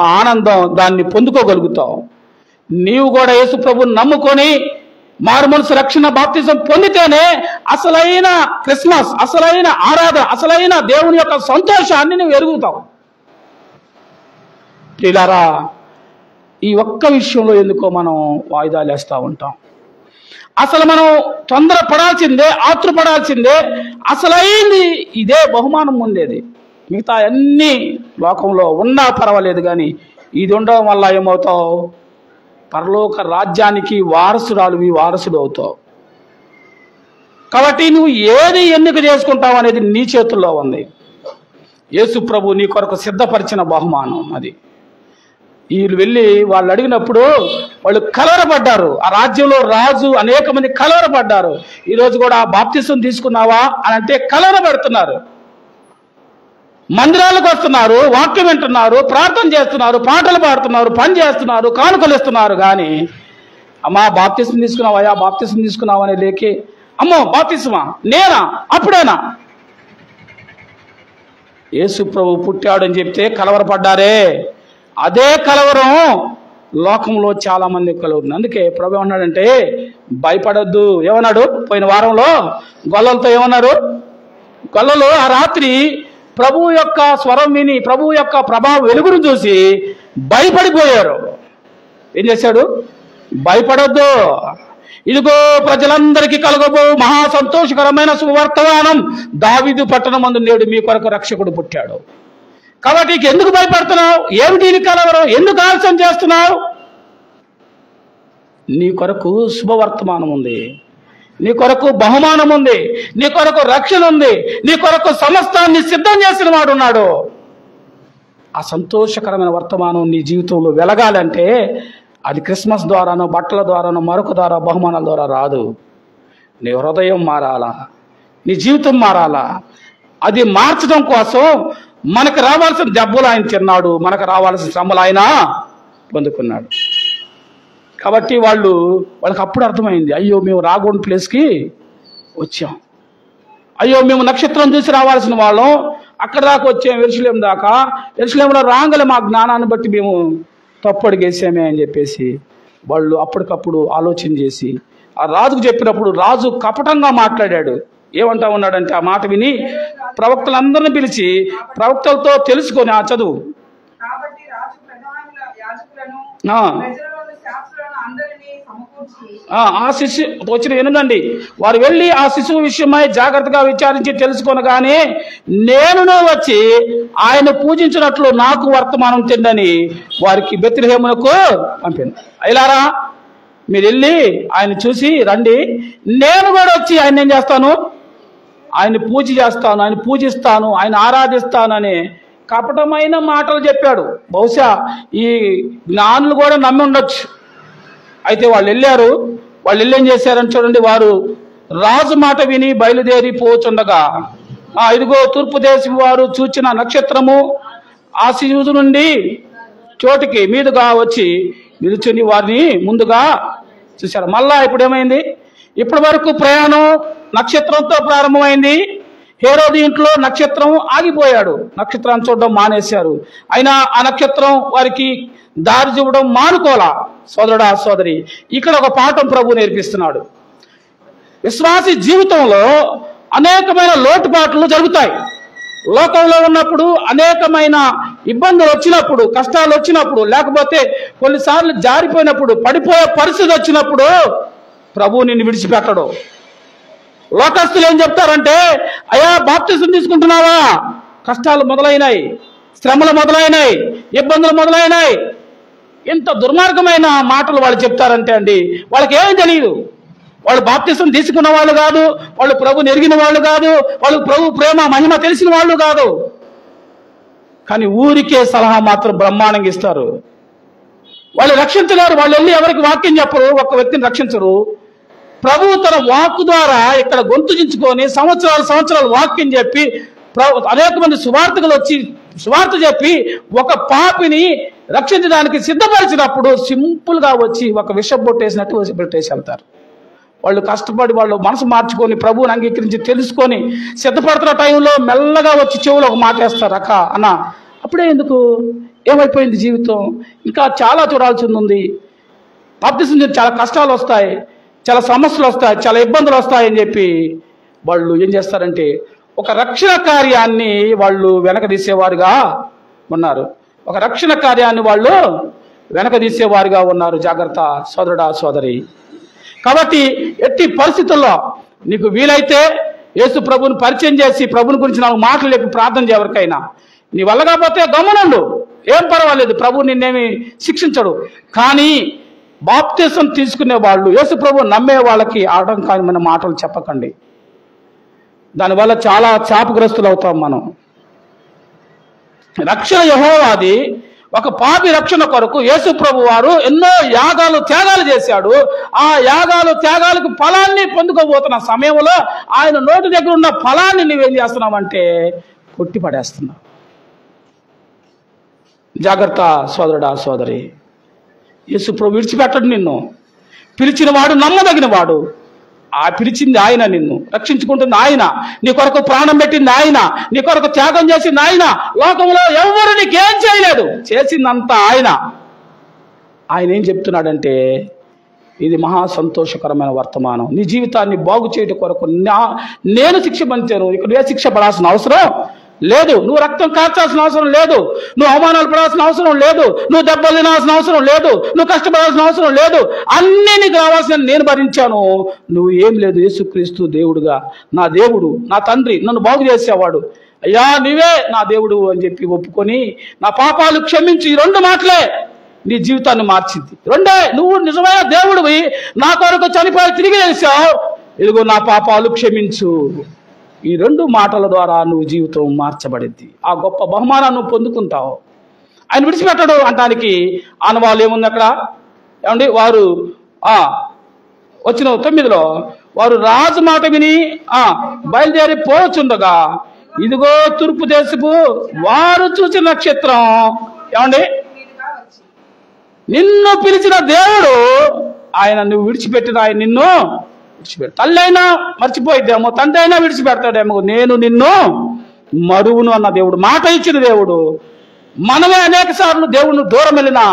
ఆ ఆనందం దాన్ని పొందుకోగలుగుతావు. నీవు కూడా యేసు ప్రభువుని నమ్ముకొని మారు మనసు రక్షణ బాప్తిజం పొందితేనే అసలైన క్రిస్మస్, అసలైన ఆరాధన, అసలైన దేవుని యొక్క సంతోషాన్ని నువ్వు ఎరుగుతావు. ప్రియులారా, ఈ ఒక్క విషయంలో ఎందుకో మనం వాయిదాలు వేస్తూ ఉంటాం. అసలు మనం తొందర పడాల్సిందే, ఆతృపడాల్సిందే. అసలైంది ఇదే, బహుమానం ఉండేది. మిగతా అన్ని లోకంలో ఉన్నా పర్వాలేదు, కానీ ఇది ఉండడం వల్ల ఏమవుతావు? పరలోక రాజ్యానికి వారసుడు అవుతావు. కాబట్టి నువ్వు ఏది ఎన్నిక చేసుకుంటావు అనేది నీ చేతుల్లో ఉంది. యేసు ప్రభు నీ కొరకు సిద్ధపరిచిన బహుమానం అది. వీళ్ళు వెళ్ళి వాళ్ళు అడిగినప్పుడు వాళ్ళు కలవరపడ్డారు. ఆ రాజ్యంలో రాజు అనేక మంది కలవరపడ్డారు. ఈరోజు కూడా బాప్తిసం తీసుకున్నావా అని అంటే కలవరపడుతున్నారు. మందిరాలకు వస్తున్నారు, వాక్యం వింటున్నారు, ప్రార్థన చేస్తున్నారు, పాటలు పాడుతున్నారు, పని చేస్తున్నారు, కానుకలు ఇస్తున్నారు. కానీ అమ్మా బాప్తిసం తీసుకున్నావా, బాప్తిసం తీసుకున్నావా అనే లేకే, అమ్మో బాప్తిసమా, నేనా, అప్పుడేనా? యేసు ప్రభు పుట్టాడని చెప్తే కలవరపడ్డారే, అదే కలవరం లోకంలో చాలా మంది కలుగుతుంది. అందుకే ప్రభు ఏమన్నాడంటే భయపడొద్దు. ఏమన్నాడు? పోయిన వారంలో గొల్లలతో ఏమన్నారు? గొల్లలు ఆ రాత్రి ప్రభువు యొక్క స్వరం విని, ప్రభువు యొక్క ప్రభావం వెలుగును చూసి భయపడిపోయారు. ఏం చేశాడు? భయపడొద్దు, ఇదిగో ప్రజలందరికీ కలగబో మహా సంతోషకరమైన సువర్తమానం, దావీదు పట్టణమందు నేడు మీ కొరకు రక్షకుడు పుట్టాడు. కాబట్టి ఎందుకు భయపడుతున్నావు? ఏమిటి నీ కలవరం? ఎందుకు ఆలస్యం చేస్తున్నావు? నీ కొరకు శుభవర్తమానం ఉంది, నీ కొరకు బహుమానం ఉంది, నీ కొరకు రక్షణ ఉంది, నీ కొరకు సమస్తాన్ని సిద్ధం చేసిన వాడు ఉన్నాడు. ఆ సంతోషకరమైన వర్తమానం నీ జీవితంలో వెలగాలంటే అది క్రిస్మస్ ద్వారానో, బట్టల ద్వారానో, మరొక ద్వారా, బహుమానాల ద్వారా రాదు. నీ హృదయం మారాలా, నీ జీవితం మారాలా. అది మార్చడం కోసం మనకు రావాల్సిన దెబ్బలు ఆయన తిన్నాడు, మనకు రావాల్సిన శ్రమలు ఆయన పొందుకున్నాడు. కాబట్టి వాళ్ళకి అప్పుడు అర్థమైంది, అయ్యో మేము రాకూడని ప్లేస్కి వచ్చాం, అయ్యో మేము నక్షత్రం చూసి రావాల్సిన వాళ్ళం అక్కడ దాకా వచ్చాం, యెరూషలేము దాకా. యెరూషలేములో రాంగలే మా జ్ఞానాన్ని బట్టి మేము తప్పు అడిగేసామే అని చెప్పేసి వాళ్ళు అప్పటికప్పుడు ఆలోచన చేసి ఆ రాజుకు చెప్పినప్పుడు రాజు కపటంగా మాట్లాడాడు. ఏమంటా ఉన్నాడంటే ఆ మాట విని ప్రవక్తలందరిని పిలిచి ప్రవక్తలతో తెలుసుకొని ఆ చదువు ఆ శిశువు వచ్చిన వినండి. వారు వెళ్ళి ఆ శిశువు విషయమై జాగ్రత్తగా విచారించి తెలుసుకొనగానే నేను వచ్చి ఆయన పూజించినట్లు నాకు వర్తమానం చెందని వారికి బెత్లెహేమునకు పంపాను. అయిలారా మీరు వెళ్ళి ఆయన చూసి రండి, నేను కూడా వచ్చి ఆయన ఏం చేస్తాను, ఆయన పూజ చేస్తాను, ఆయన పూజిస్తాను, ఆయన ఆరాధిస్తానని కపటమైన మాటలు చెప్పాడు. బహుశా ఈ జ్ఞానులు కూడా నమ్మి ఉండొచ్చు. అయితే వాళ్ళు వెళ్ళారు. వాళ్ళు వెళ్ళి ఏం చేశారని చూడండి, వారు రాజు మాట విని బయలుదేరి పోచుండగా ఇదిగో తూర్పు దేశం వారు చూచిన నక్షత్రము ఆ శిశువు నుండి చోటికి మీదుగా వచ్చి నిలుచుని వారిని ముందుగా చూశారు. మళ్ళా ఇప్పుడు ఏమైంది? ఇప్పటి వరకు ప్రయాణం నక్షత్రంతో ప్రారంభమైంది. హేరోదు ఇంట్లో నక్షత్రం ఆగిపోయాడు, నక్షత్రాన్ని చూడడం మానేశారు. అయినా ఆ నక్షత్రం వారికి దారి చూపడం మానుకోలా. సోదరుడా సోదరి, ఇక్కడ ఒక పాఠం ప్రభు నేర్పిస్తున్నాడు. విశ్వాసి జీవితంలో అనేకమైన లోటుపాట్లు జరుగుతాయి. లోకంలో ఉన్నప్పుడు అనేకమైన ఇబ్బందులు వచ్చినప్పుడు, కష్టాలు వచ్చినప్పుడు, లేకపోతే కొన్నిసార్లు జారిపోయినప్పుడు, పడిపోయే పరిస్థితి వచ్చినప్పుడు ప్రభు నిన్ను విడిచిపెట్టడు. లోకస్తులు ఏం చెప్తారంటే, అయ్యా బాప్తిసం తీసుకుంటున్నావా, కష్టాలు మొదలైనాయి, శ్రమలు మొదలైనాయి, ఇబ్బందులు మొదలైనాయి. ఎంత దుర్మార్గమైన మాటలు వాళ్ళు చెప్తారంటే అండి, వాళ్ళకి ఏం తెలియదు. వాళ్ళు బాప్తిసం తీసుకున్న వాళ్ళు కాదు, వాళ్ళు ప్రభుని ఎరిగిన వాళ్ళు కాదు, వాళ్ళు ప్రభు ప్రేమ మహిమ తెలిసిన వాళ్ళు కాదు. కానీ ఊరికే సలహా మాత్రం బ్రహ్మాండంగా ఇస్తారు. వాళ్ళు రక్షించలేరు. వాళ్ళు వెళ్ళి ఎవరికి వాక్యం చెప్పరు, ఒక్క వ్యక్తిని రక్షించరు. ప్రభువు తన వాక్కు ద్వారా ఇక్కడ గొంతుజించుకొని సంవత్సరాలు వాక్యం చెప్పి అనేక మంది సువార్తకులు వచ్చి సువార్త చెప్పి ఒక పాపిని రక్షించడానికి సిద్ధపరిచినప్పుడు సింపుల్గా వచ్చి ఒక విషం బొట్టేసినట్టు పెట్టేసి వెళ్తారు. వాళ్ళు కష్టపడి వాళ్ళు మనసు మార్చుకొని ప్రభువుని అంగీకరించి తెలుసుకొని సిద్ధపడుతున్న టైంలో మెల్లగా వచ్చి చెవులో ఒక మాట వేస్తారు, అక్క అన్న అప్పుడే ఎందుకు, ఏమైపోయింది జీవితం, ఇంకా చాలా చూడాల్సింది ఉంది, బాప్తిసం చాలా కష్టాలు వస్తాయి, చాలా సమస్యలు వస్తాయి, చాలా ఇబ్బందులు వస్తాయని చెప్పి వాళ్ళు ఏం చేస్తారంటే ఒక రక్షణ కార్యాన్ని వాళ్ళు వెనకదీసేవారుగా ఉన్నారు. ఒక రక్షణ కార్యాన్ని వాళ్ళు వెనకదీసేవారుగా ఉన్నారు. జాగ్రత్త సోదరుడా సోదరి. కాబట్టి ఎట్టి పరిస్థితుల్లో నీకు వీలైతే యేసు ప్రభుని పరిచయం చేసి ప్రభుని గురించి 4 మాటలు చెప్పి ప్రార్థన చేయవరికైనా. నీ వల్ల కాకపోతే గమ్మునుండు, ఏం పర్వాలేదు, ప్రభు నిన్నేమి శిక్షించడు. కానీ బాప్తిసం తీసుకునే వాళ్ళు, యేసు ప్రభు నమ్మే వాళ్ళకి ఆటంకమైన మాటలు చెప్పకండి. దానివల్ల చాలా శాపగ్రస్తులు అవుతాం మనం. రక్షణ యెహోవాది. ఒక పాపి రక్షణ కొరకు యేసు ప్రభు వారు ఎన్నో త్యాగాలు చేశాడు. ఆ త్యాగాలకు ఫలాన్ని పొందుకోబోతున్న సమయంలో ఆయన నోటి దగ్గర ఉన్న ఫలాన్ని నువ్వేం చేస్తున్నావంటే కొట్టి పడేస్తున్నావు. జాగ్రత్త సోదరుడా సోదరి. యేసు ప్రభు విడిచిపెట్టడు నిన్ను. పిలిచిన వాడు నమ్మదగిన వాడు. పిలిచింది ఆయన, నిన్ను రక్షించుకుంటుంది ఆయన, నీ కొరకు ప్రాణం పెట్టింది ఆయన, నీ కొరకు త్యాగం చేసింది ఆయన. లోకంలో ఎవరు నీకేం చేయలేదు, చేసిందంతా ఆయన. ఆయన ఏం చెప్తున్నాడంటే ఇది మహా సంతోషకరమైన వర్తమానం. నీ జీవితాన్ని బాగు చేయడం కొరకు నేను శిక్ష పంచాను. ఇక్కడ ఏ శిక్ష పడాల్సిన అవసరం లేదు. నువ్వు రక్తం కార్చాల్సిన అవసరం లేదు, నువ్వు అవమానాలు పడాల్సిన అవసరం లేదు, నువ్వు దెబ్బలు తినాల్సిన అవసరం లేదు, నువ్వు కష్టపడాల్సిన అవసరం లేదు. అన్నీ నీకు రావాల్సిన నేను భరించాను. నువ్వు ఏం లేదు, యేసుక్రీస్తు దేవుడుగా, నా దేవుడు, నా తండ్రి, నన్ను బాగు చేసేవాడు, అయ్యా నీవే నా దేవుడు అని చెప్పి ఒప్పుకొని నా పాపాలు క్షమించి, ఈ 2 మాటలే నీ జీవితాన్ని మార్చింది. 2 నువ్వు నిజమైన దేవుడివి, నా కొరకు చనిపోయి తిరిగి వేశావు, ఇదిగో నా పాపాలు క్షమించు. ఈ 2 మాటల ద్వారా నువ్వు జీవితం మార్చబడింది. ఆ గొప్ప బహుమానాన్ని నువ్వు పొందుకుంటావు. ఆయన విడిచిపెట్టడు అంటానికి ఆనవాళ్ళు ఏముంది అక్కడ ఏమండి. వారు వచ్చిన 9లో వారు రాజు మాట విని బయలుదేరి పోచుండగా ఇదిగో తూర్పు దేశపు వారు చూసిన నక్షత్రం ఏమండి నిన్ను పిలిచిన దేవుడు ఆయన, నువ్వు విడిచిపెట్టిన ఆయన నిన్ను విడిచిపెట్టు. తల్లి అయినా మర్చిపోయిద్దేమో, తండ్రి అయినా విడిచిపెడతాడేమో, నేను నిన్ను మరువును అన్న దేవుడు, మాట ఇచ్చిన దేవుడు. మనమే అనేక సార్లు దేవుడిని దూరం వెళ్ళినా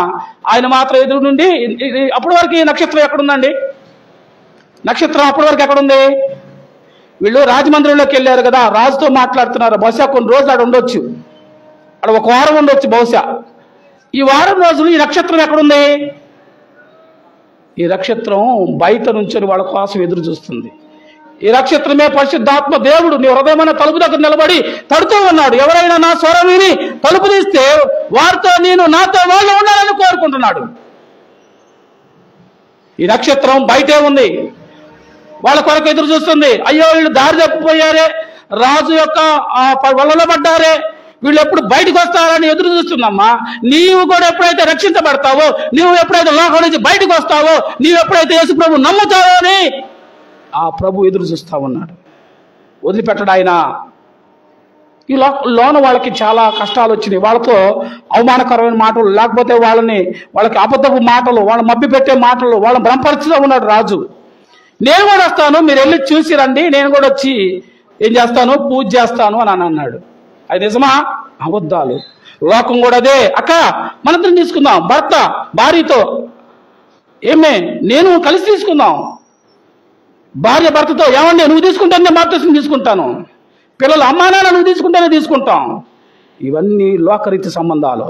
ఆయన మాత్రం ఎదురు నుండి. అప్పటి వరకు ఈ నక్షత్రం ఎక్కడుందండి? నక్షత్రం అప్పటి వరకు ఎక్కడుంది? వీళ్ళు రాజమందిరంలోకి వెళ్ళారు కదా, రాజుతో మాట్లాడుతున్నారు. బహుశా కొన్ని రోజులు ఆడ ఉండొచ్చు, అక్కడ 1 వారం ఉండొచ్చు బహుశా. ఈ వారం రోజులు ఈ నక్షత్రం ఎక్కడుంది? ఈ నక్షత్రం బయట నుంచొని వాళ్ళ కోసం ఎదురు చూస్తుంది. ఈ నక్షత్రమే పరిశుద్ధాత్మ దేవుడు నీ హృదయమైన తలుపు దగ్గర నిలబడి తడుతూ ఉన్నాడు. ఎవరైనా నా స్వరం విని తలుపు తీస్తే వారితో నేను, నాతో వాళ్ళు ఉండాలని కోరుకుంటున్నాడు. ఈ నక్షత్రం బయటే ఉంది, వాళ్ళ కొరకు ఎదురు చూస్తుంది. అయ్యో వీళ్ళు దారి తప్పిపోయారే, రాజు యొక్క వలలో పడ్డారే, వీళ్ళు ఎప్పుడు బయటకు వస్తారని ఎదురు చూస్తుందమ్మా. నీవు కూడా ఎప్పుడైతే రక్షించబడతావో, నీవు ఎప్పుడైతే లోకం నుంచి బయటకు వస్తావో, నీవు ఎప్పుడైతే యేసు ప్రభు నమ్ముతావో అని ఆ ప్రభు ఎదురు చూస్తా ఉన్నాడు. వదిలిపెట్టడు ఆయన. ఈ లోన వాళ్ళకి చాలా కష్టాలు వచ్చినాయి. వాళ్ళతో అవమానకరమైన మాటలు, లేకపోతే వాళ్ళకి అబద్ధపు మాటలు, వాళ్ళని మభ్య పెట్టే మాటలు, వాళ్ళని భ్రమపరుచుతూ ఉన్నాడు రాజు. నేను కూడా వస్తాను, మీరు వెళ్ళి చూసి రండి, నేను కూడా వచ్చి ఏం చేస్తాను, పూజ చేస్తాను అని అన్నాడు. అది నిజమా? అబద్ధాలు. లోకం కూడా అదే. అక్క మనందరం తీసుకుందాం, భర్త భార్యతో ఏమే నేను కలిసి తీసుకుందాం, భార్య భర్తతో ఏమండి నువ్వు తీసుకుంటానే బాప్తిసం తీసుకుంటాను, పిల్లలు అమ్మా నాన్న నువ్వు తీసుకుంటేనే తీసుకుంటాం. ఇవన్నీ లోకరీతి సంబంధాలు.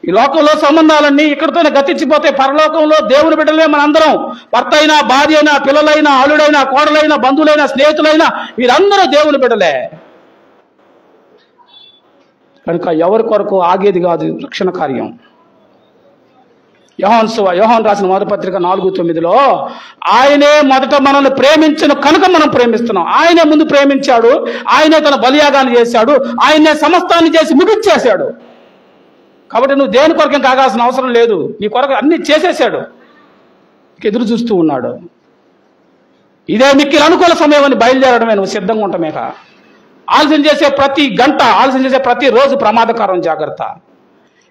ఈ లోకంలో సంబంధాలన్నీ ఇక్కడితోనే గతించిపోతే పరలోకంలో దేవుని బిడ్డలే మనందరం. భర్త అయినా, భార్య అయినా, పిల్లలైనా, అల్లుడైనా, కోడలైనా, బంధువులైనా, స్నేహితులైనా వీరందరూ దేవుని బిడ్డలే. కనుక ఎవరి కొరకు ఆగేది కాదు రక్షణ కార్యం. యోహాను రాసిన మొదటి పత్రిక 4:9 ఆయనే మొదట మనల్ని ప్రేమించిన కనుక మనం ప్రేమిస్తున్నాం. ఆయనే ముందు ప్రేమించాడు, ఆయనే తన బలియాగాన్ని చేశాడు, ఆయనే సమస్తాన్ని చేసి ముగించేశాడు. కాబట్టి నువ్వు దేని కొరకు కాగాల్సిన అవసరం లేదు. నీ కొరకు అన్ని చేసేసాడు, ఎదురు చూస్తూ ఉన్నాడు. ఇదే మిక్కిలి అనుకూల సమయం అని బయలుదేరడమే, నువ్వు సిద్ధంగా ఉంటామేక. ఆలస్యం చేసే ప్రతి గంట, ఆలస్యం చేసే ప్రతి రోజు ప్రమాదకరం. జాగ్రత్త.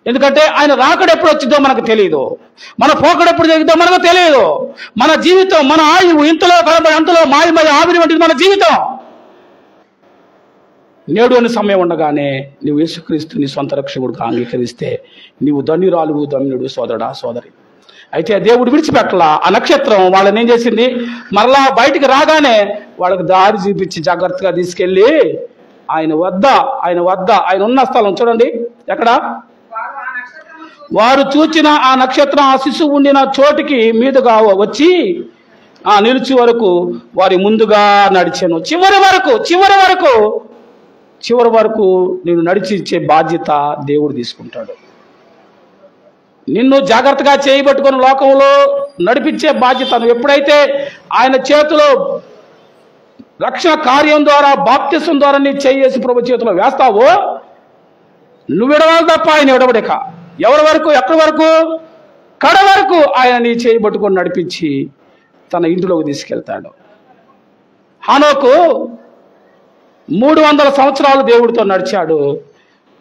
ఎందుకంటే ఆయన రాకడ ఎప్పుడు వచ్చిందో మనకు తెలియదు, మన పోకడ ఎప్పుడు జరిగిందో మనకు తెలియదు. మన జీవితం, మన ఆయువు ఇంతలో కలబడి అంతలో మాయమయ ఆవిరి వంటిది మన జీవితం. నేడు అని సమయం ఉండగానే నువ్వు యేసుక్రీస్తుని సొంత రక్షకుడిగా అంగీకరిస్తే నీవు ధన్యురాలు, ధన్యుడు, సోదరుడా, సోదరి. అయితే దేవుడు విడిచిపెట్టలా. ఆ నక్షత్రం వాళ్ళని ఏం చేసింది, మరలా బయటికి రాగానే వాళ్ళకి దారి చూపించి జాగ్రత్తగా తీసుకెళ్ళి ఆయన ఉన్న స్థలం చూడండి ఎక్కడ, వారు చూచిన ఆ నక్షత్రం ఆ శిశువు ఉండిన చోటికి మీదుగా వచ్చి నిలిచి వరకు వారి ముందుగా నడిచాను. చివరి వరకు నేను నడిచి ఇచ్చే బాధ్యత దేవుడు తీసుకుంటాడు. నిన్ను జాగ్రత్తగా చేయబట్టుకుని లోకంలో నడిపించే బాధ్యత నువ్వు ఎప్పుడైతే ఆయన చేతిలో రక్షణ కార్యం ద్వారా, బాప్తిసం ద్వారా నీ చేసి ప్రభు చేతిలో వేస్తావో నువ్వు విడవాలి తప్ప ఆయన విడవడేక. ఎవరి వరకు, ఎక్కడి వరకు? కడ వరకు ఆయన నీ చేయబట్టుకొని నడిపించి తన ఇంటిలోకి తీసుకెళ్తాడు. హనోకు 300 సంవత్సరాలు దేవుడితో నడిచాడు.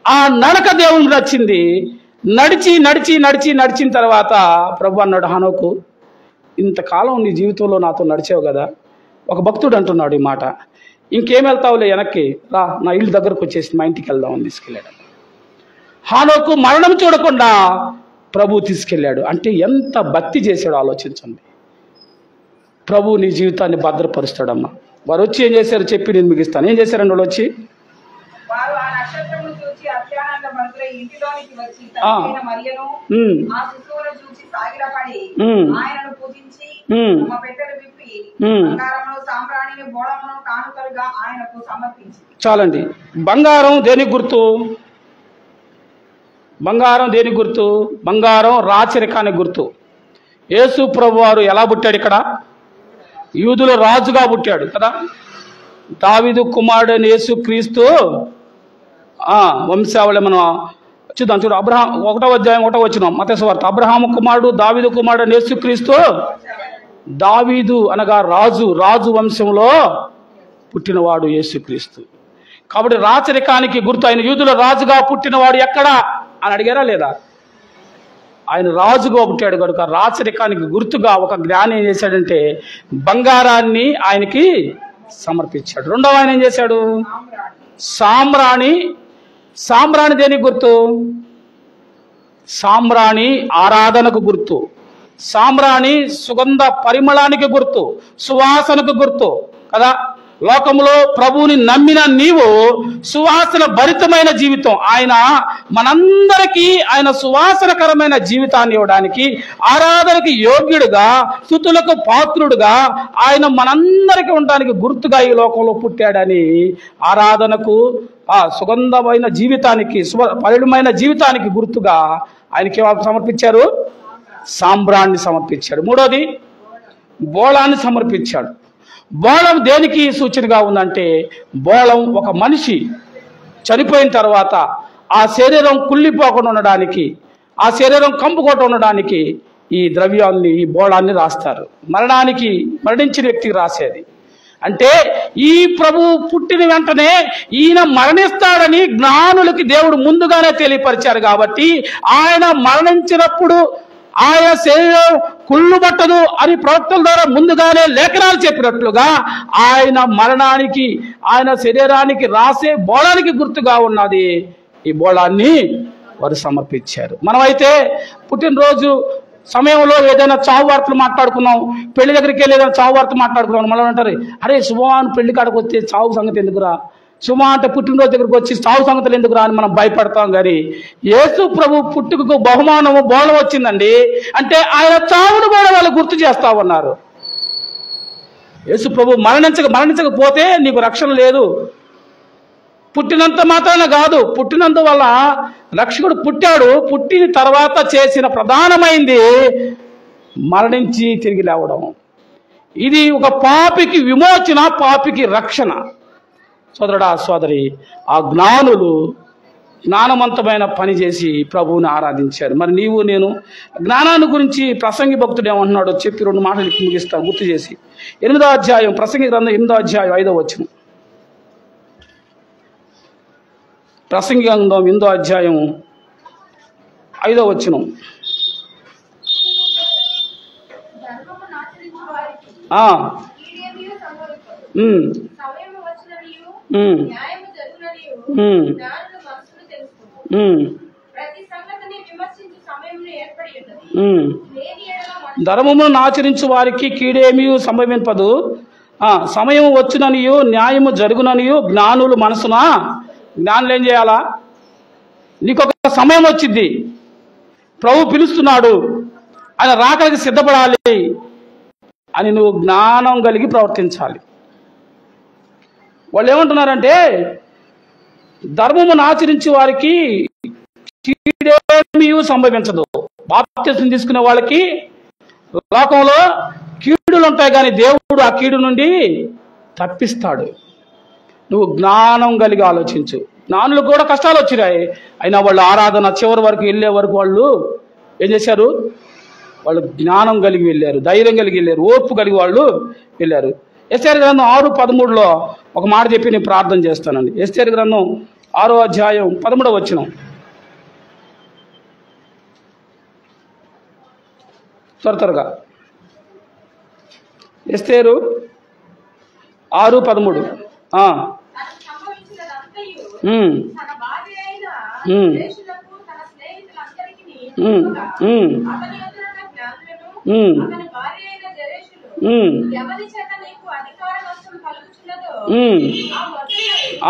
ఆ నడక దేవునికి నచ్చింది. నడిచిన తర్వాత ప్రభు అన్నాడు, హనోకు ఇంతకాలం నీ జీవితంలో నాతో నడిచావు కదా. ఒక భక్తుడు అంటున్నాడు ఈ మాట, ఇంకేం వెళ్తావులే వెనక్కి రా, నా ఇల్లు దగ్గరకు వచ్చేసి మా ఇంటికి వెళ్దామని తీసుకెళ్ళాడు. హానోకు మరణం చూడకుండా ప్రభు తీసుకెళ్ళాడు. అంటే ఎంత భక్తి చేశాడో ఆలోచించండి. ప్రభు నీ జీవితాన్ని భద్రపరుస్తాడమ్మా. వారు వచ్చి ఏం చేశారు చెప్పి నేను ముగిస్తాను. ఏం చేశారండి వాళ్ళు వచ్చి? చాలండి. బంగారం దేనికి గుర్తు? బంగారం రాచరికానికి గుర్తు. యేసు ప్రభు వారు ఎలా పుట్టాడు? ఇక్కడ యూదుల రాజుగా పుట్టాడు కదా. దావీదు కుమారుడైన యేసు క్రీస్తు వంశావళి మనం చూద్దాం. చూడు, అబ్రహాం 1వ అధ్యాయం 1వ వచనం మత్తయి సువార్త. అబ్రహాము కుమారుడు దావీదు కుమారుడైన యేసు క్రీస్తు, దావీదు అనగా రాజు వంశంలో పుట్టినవాడు యేసుక్రీస్తు. కాబట్టి రాచరికానికి గుర్తు. ఆయన యూదుల రాజుగా పుట్టినవాడు ఎక్కడా అని అడిగారా లేదా? ఆయన రాజుగా పుట్టాడు కనుక రాచరికానికి గుర్తుగా ఒక జ్ఞాని ఏం చేశాడంటే బంగారాన్ని ఆయనకి సమర్పించాడు. రెండవ ఆయన ఏం చేశాడు? సాంబ్రాణి దేనికి గుర్తు? సాంబ్రాణి ఆరాధనకు గుర్తు. సాంబ్రాణి సుగంధ పరిమళానికి గుర్తు, సువాసనకు గుర్తు కదా. లోకంలో ప్రభువుని నమ్మిన నీవు సువాసన భరితమైన జీవితం, ఆయన మనందరికీ ఆయన సువాసనకరమైన జీవితాన్ని ఇవ్వడానికి, ఆరాధనకి యోగ్యుడుగా, స్తుతులకు పాత్రుడుగా ఆయన మనందరికీ ఉండడానికి గుర్తుగా ఈ లోకంలో పుట్టాడని ఆరాధనకు, ఆ సుగంధమైన జీవితానికి, పరిమళమైన జీవితానికి గుర్తుగా ఆయనకి సమర్పించారు. సాంబ్రాన్ని సమర్పించాడు. మూడోది బోళాన్ని సమర్పించాడు. బోళం దేనికి సూచనగా ఉందంటే, బోళం ఒక మనిషి చనిపోయిన తర్వాత ఆ శరీరం కుళ్ళిపోకుండా ఉండడానికి, ఆ శరీరం కంపుకోకుండా ఉండడానికి ఈ ద్రవ్యాన్ని, ఈ బోళాన్ని రాస్తారు. మరణించిన వ్యక్తికి రాసేది. అంటే ఈ ప్రభు పుట్టిన వెంటనే ఈయన మరణిస్తాడని జ్ఞానులకి దేవుడు ముందుగానే తెలియపరిచారు. కాబట్టి ఆయన మరణించినప్పుడు ఆయన శరీరం కుళ్ళు పట్టదు అని ప్రవక్తల ద్వారా ముందుగానే లేఖనాలు చెప్పినట్లుగా ఆయన మరణానికి, ఆయన శరీరానికి రాసే బోళానికి గుర్తుగా ఉన్నది. ఈ బోళాన్ని వారు సమర్పించారు. మనమైతే పుట్టినరోజు సమయంలో ఏదైనా చావు వార్తలు మాట్లాడుకున్నాం, పెళ్లి దగ్గరికి వెళ్ళి ఏదైనా చావు వార్త మాట్లాడుకున్నాం. మళ్ళీ అంటారు, అరే శుభవాన్ పెళ్లి కాడకు వస్తే చావు సంగతి ఎందుకురా, సుమా అంటే పుట్టినరోజు దగ్గరకు వచ్చి సావు సంగతులు ఎందుకు రాని మనం భయపడతాం. కానీ యేసు ప్రభు పుట్టుకకు బహుమానము బోళం వచ్చిందండి అంటే ఆయన చావును కూడా వాళ్ళు గుర్తు చేస్తా ఉన్నారు. యేసు ప్రభు మరణించకపోతే నీకు రక్షణ లేదు. పుట్టినంత మాత్రాన కాదు, పుట్టినందువల్ల రక్షకుడు పుట్టాడు. పుట్టిన తర్వాత చేసిన ప్రధానమైంది మరణించి తిరిగి లేవడం. ఇది ఒక పాపికి విమోచన, పాపికి రక్షణ. సోదరుడా సోదరి, ఆ జ్ఞానులు జ్ఞానవంతమైన పని చేసి ప్రభువుని ఆరాధించారు. మరి నీవు నేను జ్ఞానాన్ని గురించి ప్రసంగి భక్తుడు ఏమంటున్నాడో చెప్పి 2 మాటలు ముగిస్తాను గుర్తు చేసి. 8వ అధ్యాయం ప్రసంగి గ్రంథం 8వ అధ్యాయం 5వ వచనం. ప్రసంగి గ్రంథం 8వ అధ్యాయం 5వ వచనం. ధర్మమును ఆచరించు వారికి కీడేమీ సంభవింపదు, సమయం వచ్చుననియు న్యాయము జరుగుననియు జ్ఞానులు మనసున. జ్ఞానులు ఏం చేయాలా? నీకొక సమయం వచ్చింది, ప్రభు పిలుస్తున్నాడు, ఆయన రాకలికి సిద్ధపడాలి అని నువ్వు జ్ఞానం కలిగి ప్రవర్తించాలి. వాళ్ళు ఏమంటున్నారంటే ధర్మమును ఆచరించే వారికి కీడేమీ సంభవించదు. బాప్తిసం తీసుకునే వాళ్ళకి లోకంలో కీడులు ఉంటాయి, కానీ దేవుడు ఆ కీడు నుండి తప్పిస్తాడు. నువ్వు జ్ఞానం కలిగి ఆలోచించు. జ్ఞానులకు కూడా కష్టాలు వచ్చినాయి, అయినా వాళ్ళు ఆరాధన చివరి వరకు వెళ్ళే వరకు వాళ్ళు ఏం చేశారు? వాళ్ళు జ్ఞానం కలిగి వెళ్ళారు, ధైర్యం కలిగి వెళ్ళారు, ఓర్పు కలిగి వాళ్ళు వెళ్ళారు. ఎస్తేరు గ్రంథం 6:13 ఒక మాట చెప్పి నేను ప్రార్థన చేస్తానండి. ఎస్తేరు గ్రంథం 6వ అధ్యాయం 13వ వచనం. త్వరగా ఎస్తేరు 6:13.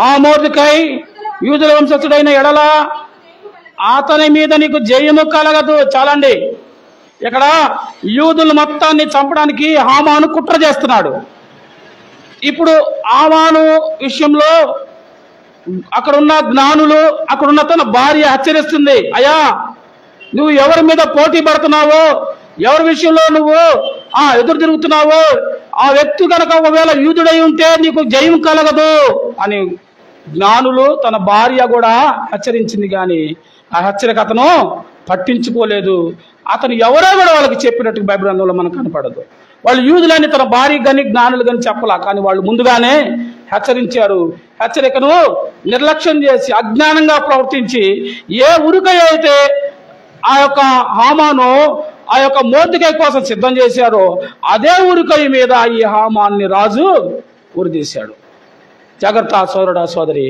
ఆ మొర్దెకై యూదుల వంశస్థుడైన ఎడల అతని మీద నీకు జయము కలగదు. చాలండి, ఇక్కడ యూదుల మొత్తాన్ని చంపడానికి హామాను కుట్ర చేస్తున్నాడు. ఇప్పుడు హామాను విషయంలో అక్కడున్న జ్ఞానులు, అక్కడున్న తన భార్య హెచ్చరిస్తుంది, అయ్యా నువ్వు ఎవరి మీద పోటీ పడుతున్నావో, ఎవరి విషయంలో నువ్వు ఎదురు తిరుగుతున్నావో ఆ వ్యక్తి కనుక ఒకవేళ యూదుడై ఉంటే నీకు జయం కలగదు అని జ్ఞానులు, తన భార్య కూడా హెచ్చరించింది. కానీ ఆ హెచ్చరిక అతను పట్టించుకోలేదు. అతను ఎవరో కూడా వాళ్ళకి చెప్పినట్టు బైబిల్ గ్రంథంలో మనకు కనపడదు. వాళ్ళు యూదులని తన భార్య కానీ జ్ఞానులు కానీ చెప్పలా, కానీ వాళ్ళు ముందుగానే హెచ్చరించారు. హెచ్చరికను నిర్లక్ష్యం చేసి అజ్ఞానంగా ప్రవర్తించి ఏ ఉరికై అయితే ఆ యొక్క హామాను ఆ యొక్క మొర్దెకై కోసం సిద్ధం చేశారో అదే ఉరికై మీద ఈ హామాన్ని రాజు ఉరిదీశాడు. జాగ్రత్త సోదరుడా సోదరి,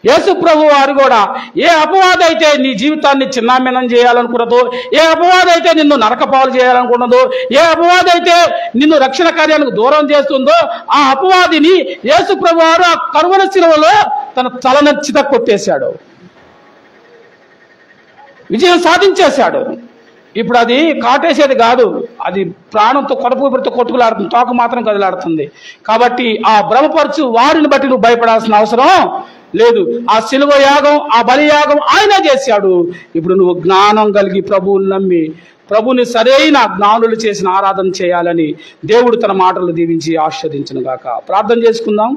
యేసు ప్రభు వారు కూడా ఏ అపవాదం అయితే నీ జీవితాన్ని చిన్నాభిన్నం చేయాలనుకున్నదో, ఏ అపవాదం అయితే నిన్ను నరకపాలు చేయాలనుకున్నదో, ఏ అపవాదం అయితే నిన్ను రక్షణ కార్యానికి దూరం చేస్తుందో ఆ అపవాదిని యేసు ప్రభు వారు ఆ కరువల శిలువలో తన తలనచ్చిత కొట్టేశాడు, విజయం సాధించేశాడు. ఇప్పుడు అది కాటేసేది కాదు, అది ప్రాణంతో కడుపు ఊపిరితో కొట్టుకులాడుతుంది, తోక మాత్రం కదిలాడుతుంది. కాబట్టి ఆ భ్రమపరచు వారిని బట్టి నువ్వు భయపడాల్సిన అవసరం లేదు. ఆ శిలువ యాగం, ఆ బలియాగం ఆయన చేశాడు. ఇప్పుడు నువ్వు జ్ఞానం కలిగి ప్రభువుని నమ్మి ప్రభుని సరైన జ్ఞానులు చేసిన ఆరాధన చేయాలని దేవుడు తన మాటలు దీవించి ఆశీర్వదించును గాక. ప్రార్థన చేసుకుందాం.